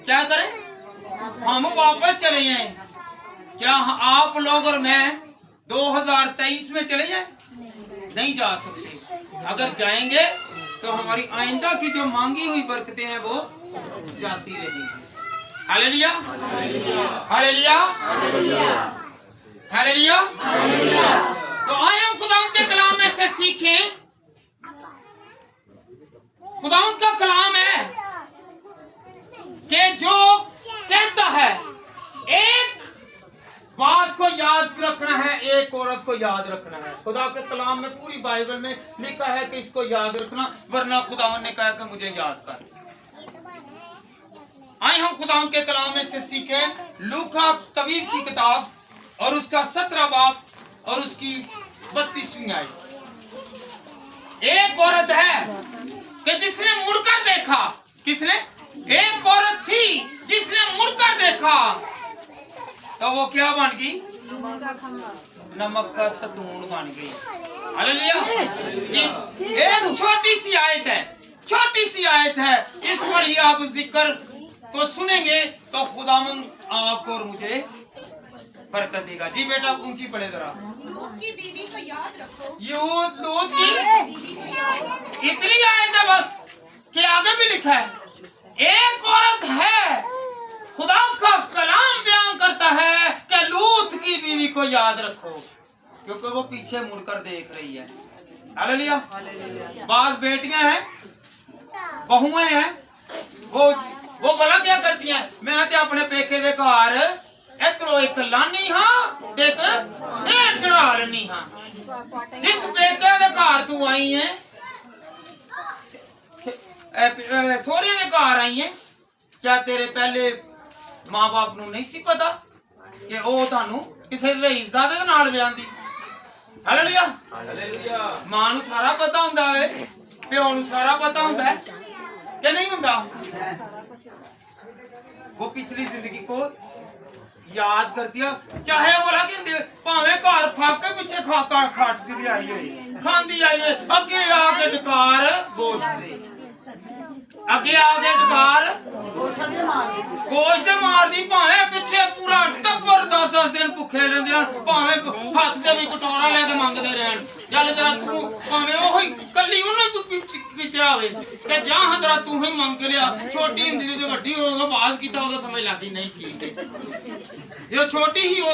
क्या करें? हम वापस चले जाएं। क्या आप लोग और मैं 2023 में चले जाएं? नहीं जा सकते। अगर जाएंगे तो हमारी आइंदा की जो मांगी हुई बरकतें हैं वो जाती रहेंगी। हालेलुया, हालेलुया, हालेलुया। तो आए हम खुदावंद के कलाम में से सीखें। खुदावंद का कलाम है कि जो कहता है एक बात को याद रखना है, एक औरत को याद रखना है। खुदा के कलाम में पूरी बाइबल में लिखा है कि इसको याद रखना, वरना खुदावंद ने कहा कि मुझे याद कर। आए हम खुदावंद के कलाम में से सीखें लूका तबीब की किताब और उसका 17 बाब और उसकी 32वीं आयत। एक औरत है कि जिसने मुड़कर देखा। किसने? एक औरत थी जिसने मुड़कर देखा तो वो क्या बन गई? नमक का सतून बन गई। हालेलुया जी। एक छोटी सी आयत है, छोटी सी आयत है, इस पर ही आप जिक्र को सुनेंगे तो खुदावंद आपको और मुझे बरकत देगा। जी बेटा ऊंची पड़े जरा। लूत की बीवी को याद रखो। लूत की इतनी आयत है बस कि आगे भी लिखा है एक औरत है। खुदा का कलाम बयान करता है कि लूत की बीवी को याद रखो, क्योंकि वो पीछे मुड़कर देख रही है। हालेलुया। बात बेटियां हैं, बहुएं हैं, वो भला क्या करती हैं? मैं ते अपने पेके दे घर इधरों एक लानी हाँ एक चढ़ा लेनी हाँ। जिस पेके दे घर तू आई है, सोहरे दे घर आई है, क्या तेरे पहले मां बाप नू नहीं सी पता कि ਉਹ ਤੁਹਾਨੂੰ ਕਿਸੇ ਰਈਸਜ਼ਾਦੇ ਦੇ ਨਾਲ ਵਿਆਹਦੀ? Hallelujah, hallelujah. ਮਾਂ ਨੂੰ ਸਾਰਾ ਪਤਾ ਹੁੰਦਾ ਵੇ, ਪਿਓ ਨੂੰ ਸਾਰਾ ਪਤਾ ਹੁੰਦਾ ਹੈ ਕਿ नहीं ਹੁੰਦਾ? वो पिछली जिंदगी को याद कर दिया, चाहे बोला कि भावे घर फाके पीछे खाका खाटती आई हुई खांदी आई है, अगे आके डकार गोश्त दे, अगे आके डकार गोश्त मार दी, भावे पीछे पूरा टब्बर 10-10 दिन भुखे रहंदे, भावे हाथ ते भी कटोरा लेके मंगदे रहन। चल जरा तू भावे ओही कल्ली उन्हें किते आवे कि जा हजरा तू ही मंग लिया। छोटी हुंदी ते वड्डी होगा बात कीता उदो समझ लगी नहीं ठीक है, जो छोटी ही हो।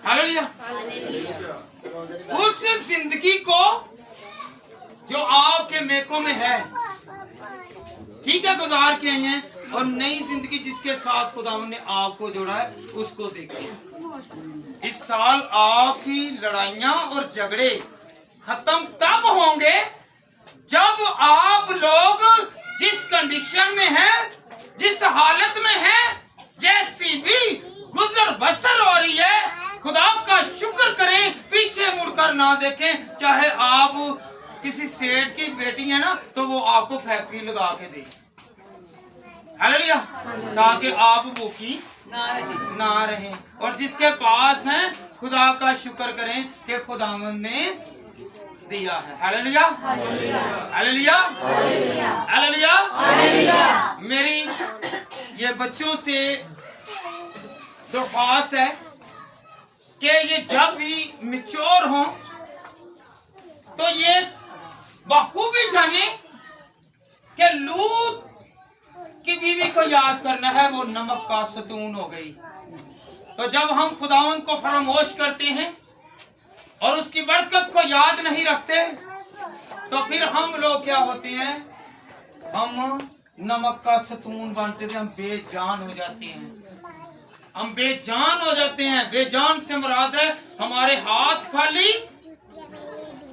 हालेलुया। उस जिंदगी को जो आपके मेकों में है, ठीक है, गुजार के आई हैं, और नई जिंदगी जिसके साथ खुदावंद ने आपको जोड़ा है उसको देखिए। इस साल आपकी लड़ाइयां और झगड़े खत्म तब होंगे जब आप लोग जिस कंडीशन में हैं, जिस हालत में हैं, जैसी भी गुजर बसर हो रही है, खुदा का शुक्र करें, पीछे मुड़कर ना देखें। चाहे आप किसी सेठ की बेटी है ना तो वो आपको फैक्ट्री लगा के दे, हालेलुया, ताकि आप भूखी ना रहें। और जिसके पास हैं खुदा का शुक्र करें कि खुदावंद ने दिया है। हालेलुया, हालेलुया, हालेलुया। मेरी ये बच्चों से दरख्वास्त है कि ये जब भी मैच्योर हों तो ये बखूबी जाने कि लूत की बीवी को याद करना है, वो नमक का सतून हो गई। तो जब हम खुदावंद को फरामोश करते हैं और उसकी बरकत को याद नहीं रखते तो फिर हम लोग क्या होते हैं? हम नमक का सतून बनते थे, हम बेजान हो जाते हैं, हम बेजान हो जाते हैं। बेजान से मुराद है हमारे हाथ खाली,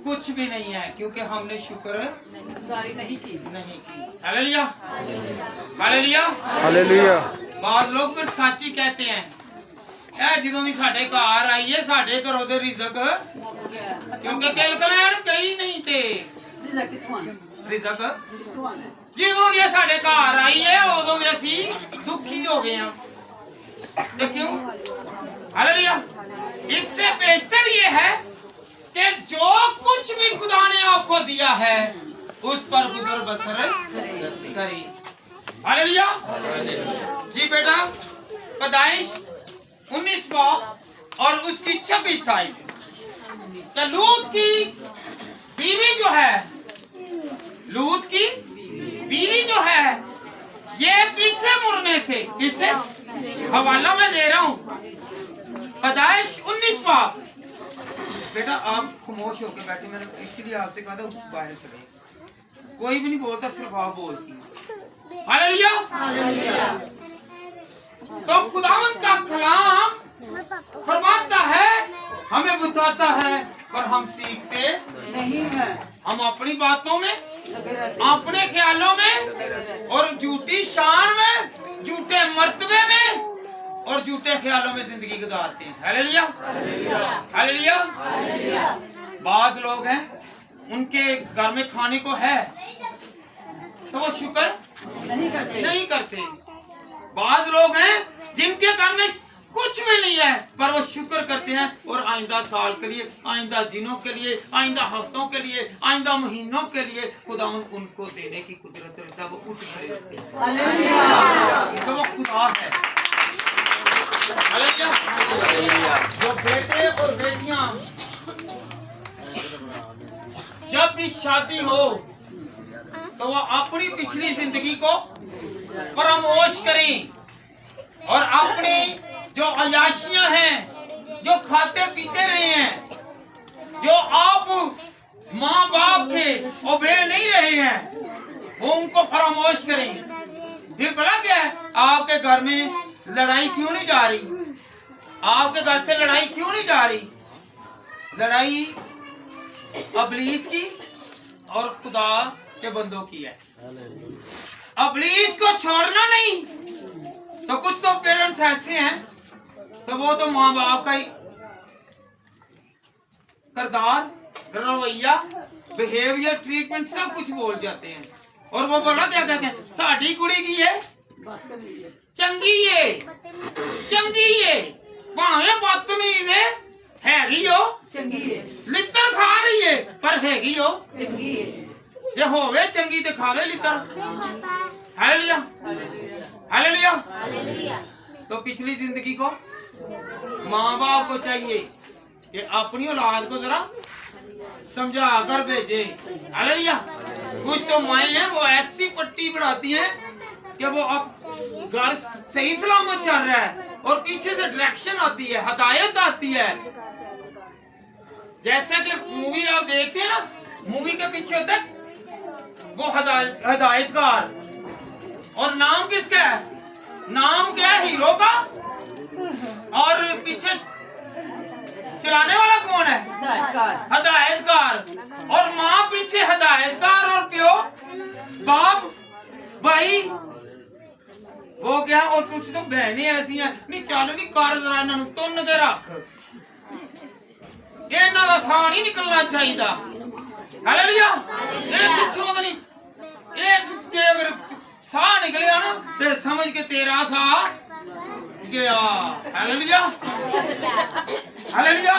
कुछ भी नहीं है, क्योंकि हमने शुक्र नहीं की। हालेलुया, हालेलुया, हालेलुया। बाद लोग फिर साची कहते हैं, ए ਜਦੋਂ ਦੀ ਸਾਡੇ ਘਰ ਆਈ ਹੈ ਸਾਡੇ ਘਰੋਂ ਦੇ ਰਿਜ਼ਕ ਕਿਉਂਕਿ ਕਿਲਕਲੈਣ ਕਈ ਨਹੀਂ ਤੇ ਰਿਜ਼ਕ ਜਦੋਂ ਦੀ ਸਾਡੇ ਘਰ ਆਈ ਹੈ ਉਦੋਂ ਦੇ ਅਸੀਂ ਦੁਖੀ ਹੋ ਗਏ ਹਾਂ। ਤੇ क्यों? हालेलुया। इससे बेहतर ये है कि जो कुछ भी खुदा ने आपको दिया है उस पर गुजर बसर करी। हालेलुया जी। बेटा पैदाइश 19 बाब और उसकी 26 आयत। लूत की बीवी जो है, लूत की बीवी जो है ये पीछे मुड़ने से, किससे? हवाला मैं दे रहा हूँ, पैदाइश 19 बाप। बेटा आप खामोश होकर बैठे, मैंने इसलिए आपसे कहा था बाहर चले, कोई भी नहीं बोलता, सिर्फ आप बोलती हैं। हालेलुया। तो खुदावंद का कलाम फरमाता है, हमें बताता है, पर हम सीखते नहीं है। हम अपनी बातों में, अपने ख्यालों में और झूठी शान में, झूठे मर्तबे में और झूठे ख्यालों में जिंदगी गुजारते हैं। Hallelujah, hallelujah. बाज लोग हैं, उनके घर में खाने को है तो वो शुक्र नहीं करते। बाज लोग हैं जिनके घर में कुछ भी नहीं है पर वो शुक्र करते हैं, और आइंदा साल के लिए, आइंदा दिनों के लिए, आइंदा हफ्तों के लिए, आइंदा महीनों के लिए खुदावंद उनको देने की कुदरत रखता है। वो उठ खड़े होते हैं। हालेलुया। तो वो खुदा है। हालेलुया। जो बेटे और बेटियां जब भी शादी हो तो वो अपनी पिछली जिंदगी को फरामोश करें और अपनी जो अयाशियां हैं, जो खाते पीते रहे हैं, जो आप माँ बाप के ओबे नहीं रहे हैं, वो उनको फरामोश करें। फिर भला क्या है, आपके घर में लड़ाई क्यों नहीं जा रही? आपके घर से लड़ाई क्यों नहीं जा रही? लड़ाई अबलीस की और खुदा के बंदों की है। अबलीस को छोड़ना नहीं। तो कुछ तो पेरेंट्स ऐसे हैं, तो वो तो माँ बाप का ही किरदार, रवैया, बिहेवियर, ट्रीटमेंट सब कुछ बोल जाते हैं, और वो बड़ा क्या कहते हैं, साड़ी कुड़ी की है चंगी है, चंगी है, भावे बदतमीज हैगी हो, चंगी है, लित्तर खा रही है पर हैगी हो, चंगी है, जे होवे चंगी ते खावे लित्तर। Hallelujah, hallelujah. तो पिछली जिंदगी को माँ बाप को चाहिए कि अपनी औलाद को जरा समझा कर भेजे। हालेलुया। कुछ तो माएं हैं वो ऐसी पट्टी बढ़ाती हैं कि वो अब घर सही सलामत चल रहा है और पीछे से डायरेक्शन आती है, हदायत आती है। जैसे कि मूवी आप देखते हैं ना, मूवी के पीछे होता है वो हदायतकार, और नाम किसका है? नाम क्या है हीरो का, और पीछे चलाने वाला कौन है? हदायतकार। और माँ पीछे हदायतकार, और प्यो बाप भाई वो क्या, और कुछ तो बहनें ऐसी हैं, नहीं चल नहीं कर जरा इन्हां नूं तुन्न के रख, इन्हां दा साह नहीं निकलना चाहिए। हालेलुया। ये पिछों तो नहीं, एक जे अगर साह निकलिया ना तो समझ के तेरा साह गया। Hallelujah, hallelujah.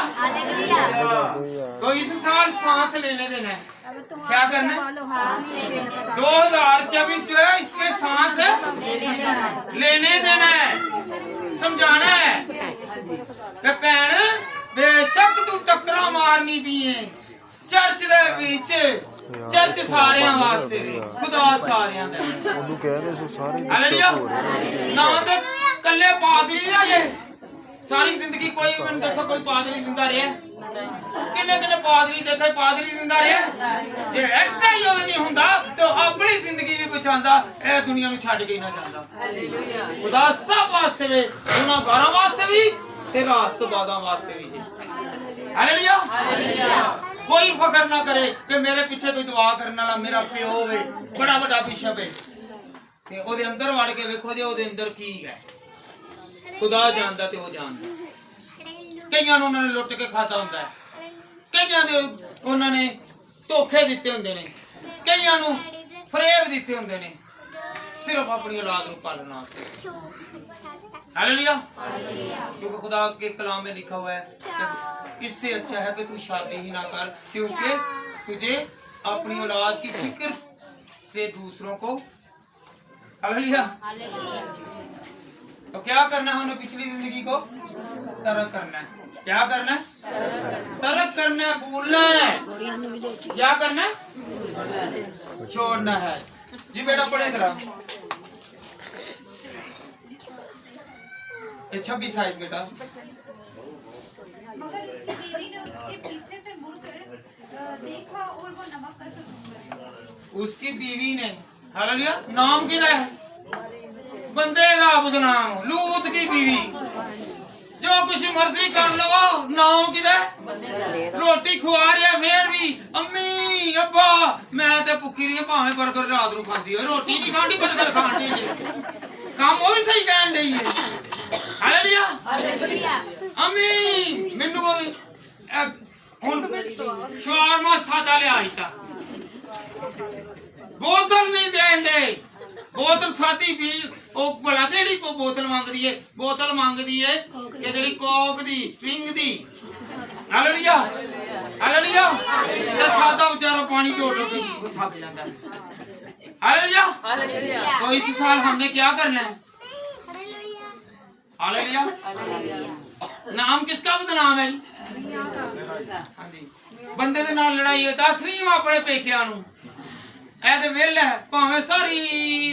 तो इस साल सांस लेने देना है, क्या करना है? 2024 जो है इसमें सांस लेने देना है, समझाना है कि भैन बेशक तू टक्करा मारनी भी है चर्च दे विच, चर्च सारियां वास्ते खुदा सारियां दे। ਉਹਨੂੰ ਕਹਿੰਦੇ ਸੋ ਸਾਰੇ हालेलुया। ना तो कल्ले पादरी ना ये सारी जिंदगी कोई मैंने दसो कोई पादरी जिंदा रहे? किन्ने किन्ने पादरी देखे पादरी जिंदा रहे? जे ऐसा ही ओदे नहीं हुंदा तो अपनी जिंदगी भी बचांदा, ए दुनिया नु छड्ड के ना जांदा। हालेलुया। खुदा सब वास्ते वे, उना घरां वास्ते भी ते रास्तबादां वास्ते भी। Hallelujah, hallelujah. कोई फकर ना करे कि मेरे पीछे कोई दुआ करने वाला मेरा प्यो होवे, बड़ा बड़ा बिशप है, ते ओदे अंदर वड़ के वेखो जे ओदे अंदर की है। खुदा जानदा ते वो जानदा। कईयां नूं उन्होंने लुट के खाता हुंदा है, कईयां दे उन्होंने धोखे दिते हुंदे ने, कईयां नूं फरेब दिते हुंदे ने, सिर्फ अपनी औलाद नूं पालना वास्ते। हालेलुया। क्योंकि खुदा के कलाम में लिखा हुआ है कि इससे अच्छा है कि तू शादी ही ना कर, क्योंकि तुझे अपनी औलाद की फिक्र से दूसरों को। हालेलुया। तो क्या करना है उन्हें? पिछली जिंदगी को तरक करना है। क्या करना है? तरक करना है, भूलना है। क्या करना है? छोड़ना है। जी बेटा पढ़े जरा। 26 साइज बेटा। मगर उसकी बीवी ने उसके पीछे से मुड़कर देखा और वो नमक का सबूत। उसकी बीवी ने हालेलुया। नाम किधर है? बंदे का बदनाम, लूत की बीवी। जो कुछ मर्जी कर लो, नाम किधर? रोटी खुआ रहा फिर भी अम्मी अब्बा मैं ते भुखी रही भावे बर्गर रात को खाती है, रोटी नहीं खानी बर्गर खानी है। काम वो भी सही कहन रही है। हालेलुया अम्मी मैनू हुन शवारमा सादा ले आई था, बोतल नहीं देन दे, बोतल सादी पी। ओ भला केड़ी को बोतल मांगदी है? बोतल मांगदी है कि जेड़ी कोक दी स्ट्रिंग दी। हालेलुया हालेलुया। ते सादा बेचारा पानी ढो ढो के थक जाता है। Hallelujah hallelujah. तो इस साल हमने क्या करना है? हालेलुया। नाम किसका बदनाम है? हाँ जी। बंदे दे नाल लड़ाई है, दस रही मैं अपने पेकिया नू ऐ ते वेल है भावे सारी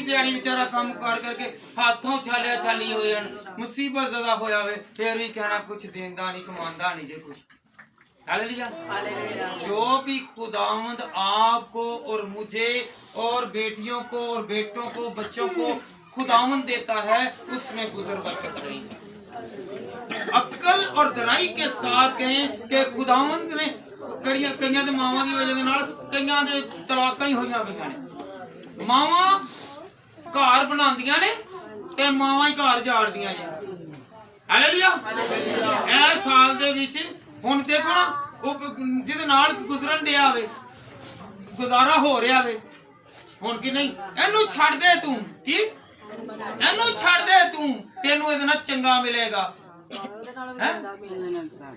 दिहाड़ी बेचारा काम कर करके हाथों छालिया छाली हो जान, मुसीबत ज्यादा हो जावे फिर भी कहना कुछ देंदा नहीं कमांदा नहीं जे कुछ। हालेलुया। जो भी खुदावंद आपको और मुझे और बेटियों को और बेटों को बच्चों को खुदावंद देता है उसमें गुजर बसर करें। अक्ल और दराई के साथ कहें कि खुदावंद ने कईयां दे मावां दी वजह दे नाल कईयां दे तलाकां ही होईयां पईयां ने। मावां घर बनांदियां ने ते मावां ही घर जाड़दियां ने। हालेलुया। ए साल दे विच हुण देखो ना ओ जिहदे नाल गुजरन दिया वे गुजारा हो रहा वे हुण कि नहीं एनू छड्ड दे तू की एनू छड्ड दे तू तेनू इहदे नाल चंगा मिलेगा।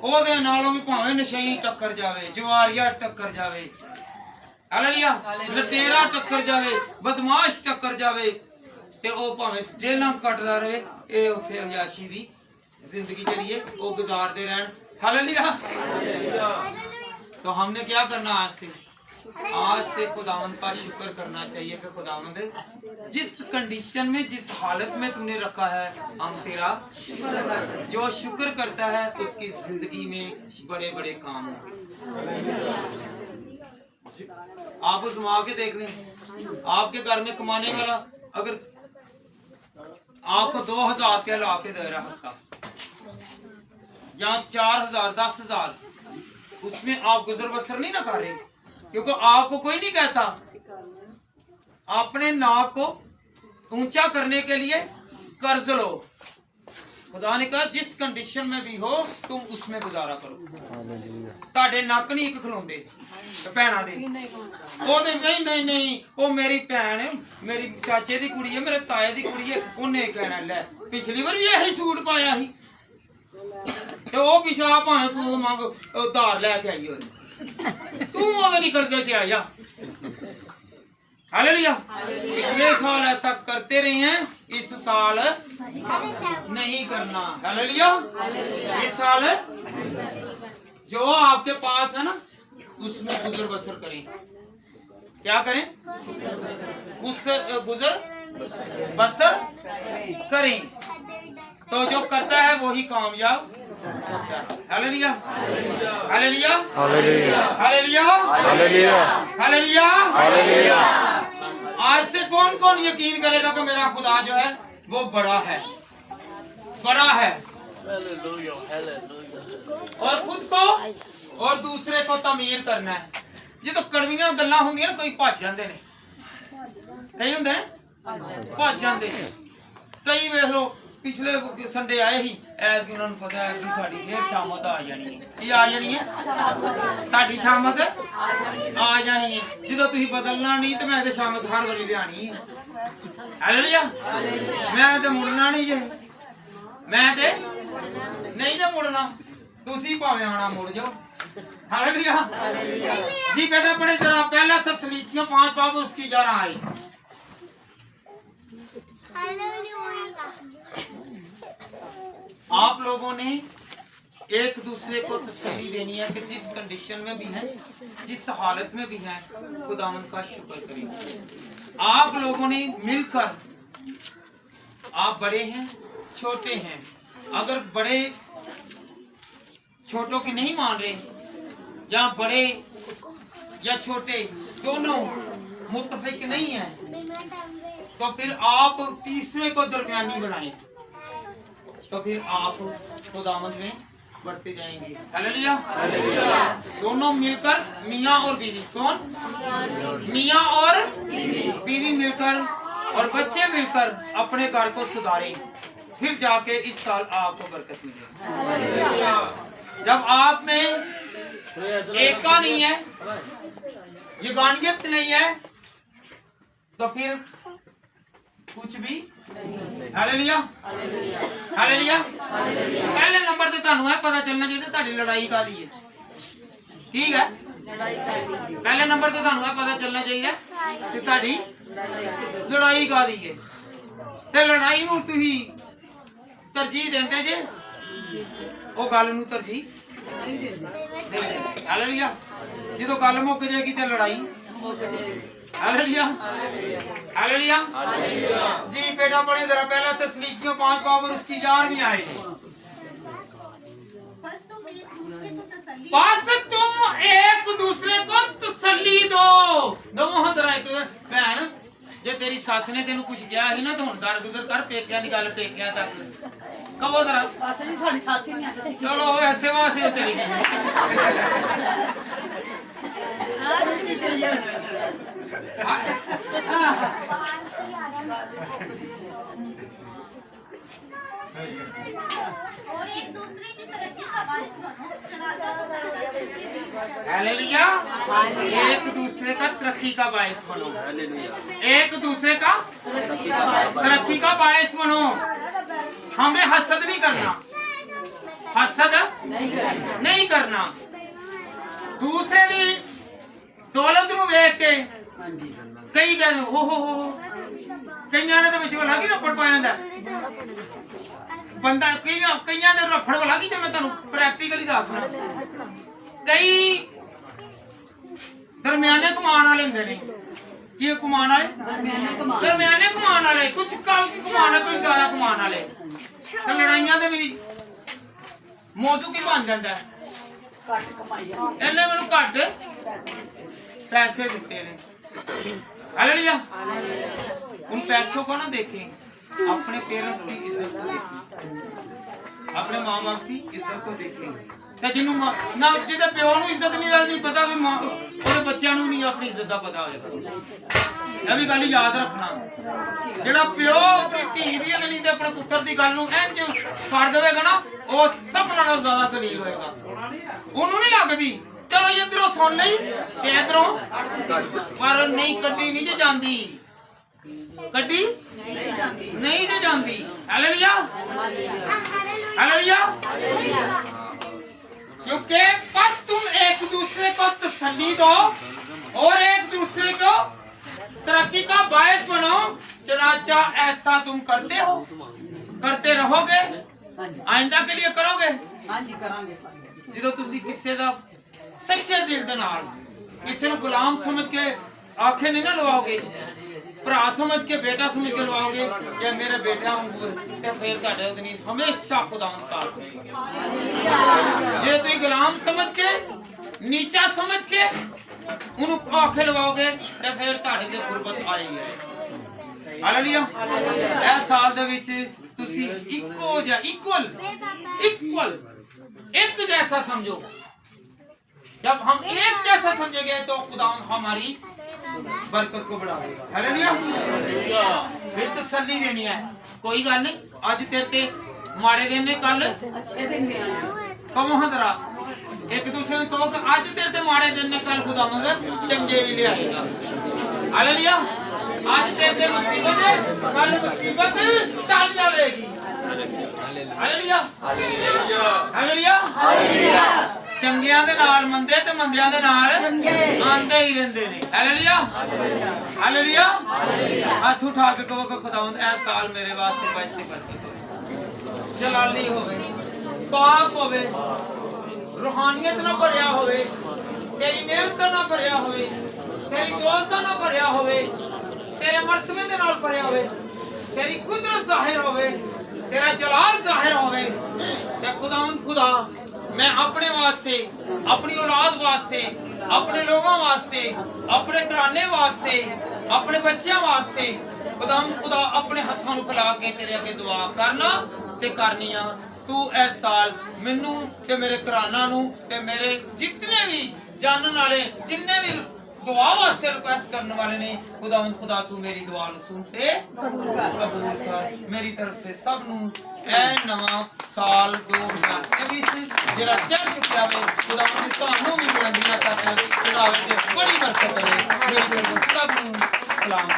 ओदे नालों भी भावें नशई टक्कर जावे, जवारिया टक्कर जावे, हालेलुया लटेरा टक्कर जावे, बदमाश टक्कर जावे ते ओ भावें जेलां कटदा रहे, ए उत्थे अयाशी दी जिंदगी चलिए ओ गुजारदे रहन। हालेलुया। तो हमने क्या करना आज से खुदावंद का शुक्र करना चाहिए कि खुदावंद जिस कंडीशन में जिस हालत में तुमने रखा है हम तेरा जो शुक्र करता है उसकी जिंदगी में बड़े बड़े काम हैं। आप उस माँ के देख लें, आपके घर में कमाने वाला अगर आपको 2000 रुपया ला के दे रहा हफ्ता या 4000 10,000 उसमें आप गुजर बसर नहीं ना कर रहे क्योंकि आपको कोई नहीं कहता। अपने नाक को ऊंचा करने के लिए कर्ज लो। खुदा ने कहा जिस कंडीशन में भी हो तुम उसमें गुजारा करो। ताड़े नक नहीं एक खलोंदे भैणा दे ओदे नहीं नहीं ओ मेरी भैन मेरी चाचे दी कुड़ी है मेरे ताए दी कुड़ी है उन्हें कहना ले पिछली बार भी यही सूट पाया ही ते ओ पिछा भावे तू मंग उधार लेके आई हो तू ओदे नहीं कर्जे च आया। हालेलुया। पिछले साल ऐसा करते रहे हैं इस साल नहीं करना। हालेलुया। इस साल जो आपके पास है ना उसमें गुजर बसर करें। क्या करें? उससे गुजर बसर करें तो जो करता है वही कामयाब होता है। हालेलुया हालेलुया हालेलुया हालेलुया हालेलुया हालेलुया। आज से कौन कौन यकीन करेगा कि मेरा खुदा जो है वो बड़ा है और खुद को और दूसरे को तमीर करना है। ये तो कड़वियां गल्लां होंदियां कोई भज जांदे ने कई हुंदे भज जांदे कई वेख लो पिछले संडे आए ही ऐस कि उन्होंने पता है कि साड़ी फिर शामत आ जानी है। ये आ जानी है साड़ी शामत आ जानी है जो तुम बदलना नहीं तो मैं शामत हर बारी लियानी है। हालेलुया। मैं तो मुड़ना नहीं जे मैं ते नहीं जे मुड़ना तुसी भावें आना मुड़ जाओ। हालेलुया जी बेटा पढ़े जरा पहला तस्लीकियों 5 बाब उसकी 11 आई। आप लोगों ने एक दूसरे को तसल्ली देनी है कि जिस कंडीशन में भी हैं जिस हालत में भी हैं खुदावंद का शुक्र करें। आप लोगों ने मिलकर आप बड़े हैं छोटे हैं अगर बड़े छोटों की नहीं मान रहे या बड़े या छोटे दोनों मुत्तफिक नहीं है तो फिर आप तीसरे को दरमियानी बनाएं, तो फिर आप खुदावंद में बढ़ते जाएंगे। हालेलुया। दोनों मिलकर मियाँ और बीवी, कौन? मियाँ और बीवी मिलकर और बच्चे मिलकर अपने घर को सुधारें, फिर जाके इस साल आपको बरकत मिलेगी। जब आप में एका नहीं है, युगानियत नहीं है, तो फिर कुछ भी। Hallelujah, hallelujah. पहले नंबर ते ਤੁਹਾਨੂੰ ਇਹ ਪਤਾ ਚੱਲਣਾ ਚਾਹੀਦਾ ਤੁਹਾਡੀ ਲੜਾਈ ਕਾਦੀ ਹੈ। ਠੀਕ ਹੈ, ਪਹਿਲੇ ਨੰਬਰ ਤੇ ਤੁਹਾਨੂੰ ਇਹ ਪਤਾ ਚੱਲਣਾ ਚਾਹੀਦਾ ਕਿ ਤੁਹਾਡੀ ਲੜਾਈ ਕਾਦੀ ਹੈ ਤੇ ਲੜਾਈ ਨੂੰ ਤੁਸੀਂ ਤਰਜੀਹ ਦਿੰਦੇ ਜੇ, ਉਹ ਗੱਲ ਨੂੰ ਤਰਜੀਹ ਨਹੀਂ ਦਿੰਦੇ। ਹਾਲੇਲੂਇਆ। ਜਦੋਂ ਗੱਲ ਮੁੱਕ ਜਾਏਗੀ ਤੇ ਲੜਾਈ ਮੁੱਕ ਜਾਏਗੀ। हालेलुया, हालेलुया। जी बेटा पढ़े जरा पहला तस्लीकियों 5 बाब और उसकी 11वीं आयत। बस तुम एक दूसरे को तसल्ली दो। दोनों हथरा एक भैन जे तेरी सास ने तेन कुछ कहा ही ना तो हुण दर गुजर कर पेकियां दी गल पेकियां तक कहो जरा। सास नहीं साडी सास नहीं आती। चलो ऐसे वासे चली गई। और एक दूसरे की तरक्की का बायस हालेलुया। एक दूसरे का तरक्की का बायस बनो। एक दूसरे का तरक्की का बायस बनो। हमें हसद नहीं करना, हसद नहीं करना। दूसरे की दौलत ਨੂੰ ਵੇਖ ਕੇ ਕਈ ਕਹਿੰਦੇ ਹੋ ਕਈਆਂ ਨੇ ਤਾਂ ਵਿੱਚ ਵਾਲਾ ਕੀ ਰਫੜ ਪਾਇਆ ਹੁੰਦਾ ਬੰਦਾ, ਕਈਆਂ ਦੇ ਰਫੜ ਵਾਲਾ ਕੀ, ਤੇ ਮੈਂ ਤੁਹਾਨੂੰ ਪ੍ਰੈਕਟੀਕਲੀ ਦੱਸਣਾ। ਕਈ ਦਰਮਿਆਨੇ ਕਮਾਉਣ ਵਾਲੇ ਹੁੰਦੇ ਨੇ। ਕੀ ਕਮਾਉਣ ਵਾਲੇ? ਦਰਮਿਆਨੇ ਕਮਾਉਣ ਵਾਲੇ। ਕੁਝ ਕਮਾਉਣ, ਕੋਈ ਜ਼ਿਆਦਾ ਕਮਾਉਣ ਵਾਲੇ। ਤੇ ਲੜਾਈਆਂ ਦੇ ਵੀ ਮੌਜੂ ਕੀ ਬਣ ਜਾਂਦਾ ਹੈ, ਇਹਨੇ ਮੈਨੂੰ ਘੱਟ पैसे देते हैं। हालेलुया। उन पैसों को ना देखें, अपने पेरेंट्स की इज्जत को देखें, अपने माँ बाप की इज्जत को देखें। ਤੇ ਜਿਹਨੂੰ ਨਾ ਜਿਹਦੇ ਪਿਓ ਨੂੰ ਇੱਜ਼ਤ ਨਹੀਂ ਲੱਗਦੀ, ਪਤਾ ਕਿ ਮਾਂ ਉਹਦੇ ਬੱਚਿਆਂ ਨੂੰ ਨਹੀਂ ਆਪਣੀ ਇੱਜ਼ਤ ਦਾ ਪਤਾ ਹੋਏਗਾ। ਇਹ ਵੀ ਗੱਲ ਯਾਦ ਰੱਖਣਾ। ਜਿਹੜਾ ਪਿਓ ਆਪਣੀ ਧੀ ਦੀ ਨਹੀਂ ਤੇ ਆਪਣੇ ਪੁੱਤਰ ਦੀ ਗੱਲ ਨੂੰ ਇੰਜ ਕਰ ਦੇਵੇਗਾ ਨਾ, ਉਹ ਸਭ ਨਾਲੋਂ ਜ਼ਿਆਦਾ ਜ਼ਲੀਲ ਹੋਏਗਾ। ਉਹਨੂੰ ਨਹੀਂ ਲੱਗਦੀ। ਚਲੋ ਇਧਰੋਂ ਸੁਣ ਲਈ ਤੇ ਇਧਰੋਂ, ਪਰ ਨਹੀਂ ਕੱਢੀ ਨਹੀਂ ਜੇ ਜਾਂਦੀ, ਕੱਢੀ ਨਹੀਂ ਜੇ ਜਾਂਦੀ। Hallelujah, hallelujah. क्योंकि बस तुम एक दूसरे को तसल्ली दो और एक दूसरे को तरक्की का बायस बनो। चनाचा ऐसा तुम करते हो, करते रहोगे, आइंदा के लिए करोगे। जो तुसी किसी दा सच्चे दिल दे नाल किसी नूं गुलाम समझ के आखे नहीं ना लवाओगे, भरा समझ के बेटा समझ के लवाओगे कि मेरे बेटा वांगू, ते फिर तुहाडे उदनी हमेशा खुदा साथ देगा। जे तुसीं गुलाम समझ के नीचा समझ के उन्होंने आखे लवाओगे ते फिर तुहाडे ते गुरबत आएगी। हालेलुया। इस साल दे विच तुसीं इक्को जिहा इक्वल एक जैसा समझो। जब हम एक जैसा समझेंगे तो खुदा हमारी बरकत को बढ़ाएगा। हालेलुया। फिर तसल्ली देनी है, कोई गल नहीं, आज तेरे ते माड़े दिन ने, कल अच्छे दिन ने। कहो हां जरा एक दूसरे को कहो कि आज तेरे ते माड़े दिन ने, कल खुदा चंगे भी ले आएगा। हालेलुया। आज तेरे ते मुसीबत है, कल मुसीबत टल जाएगी। हालेलुया, हालेलुया, हालेलुया। चंगियां दे नाल मंदे ते मंदियां दे नाल आंदे ही रहंदे ने। Hallelujah, hallelujah. हाथ उठा के कहो कि खुदावंद ऐ साल मेरे वास्ते पैसे बरकत हो, जलाली होवे, पाक होवे, रूहानियत ना भरिया होवे, तेरी नेमत ना भरिया होवे, तेरी दौलत ना भरिया होवे, तेरे मर्तबे दे नाल भरिया होवे, तेरी कुदरत जाहिर होवे। तेरा जलाल जाहिर होवे ते खुदावंद खुदा मैं अपने वास्ते अपनी औलाद वास्ते अपने लोगों वास्ते अपने घराने वास्ते अपने बच्चों वास्ते खुदावंद खुदा अपने हाथों ਨੂੰ ਫੈਲਾ ਕੇ तेरे अगे दुआ करना ते करनी आ तू इस साल मैनू ते मेरे घराना नू ते मेरे जितने भी जानने वाले जिन्ने भी दुआ वास्ते रिक्वेस्ट करने वाले ने खुदावंद खुदा तू मेरी दुआ नु सुन ते कबूल कर मेरी तरफ से सब नु ऐ नवा साल 2023 जेड़ा चढ़ चुका है खुदावंद तुहानू भी बुलंदियां कर खुदावे ते बड़ी बरकत करे मेरी तरफ सब नु सलाम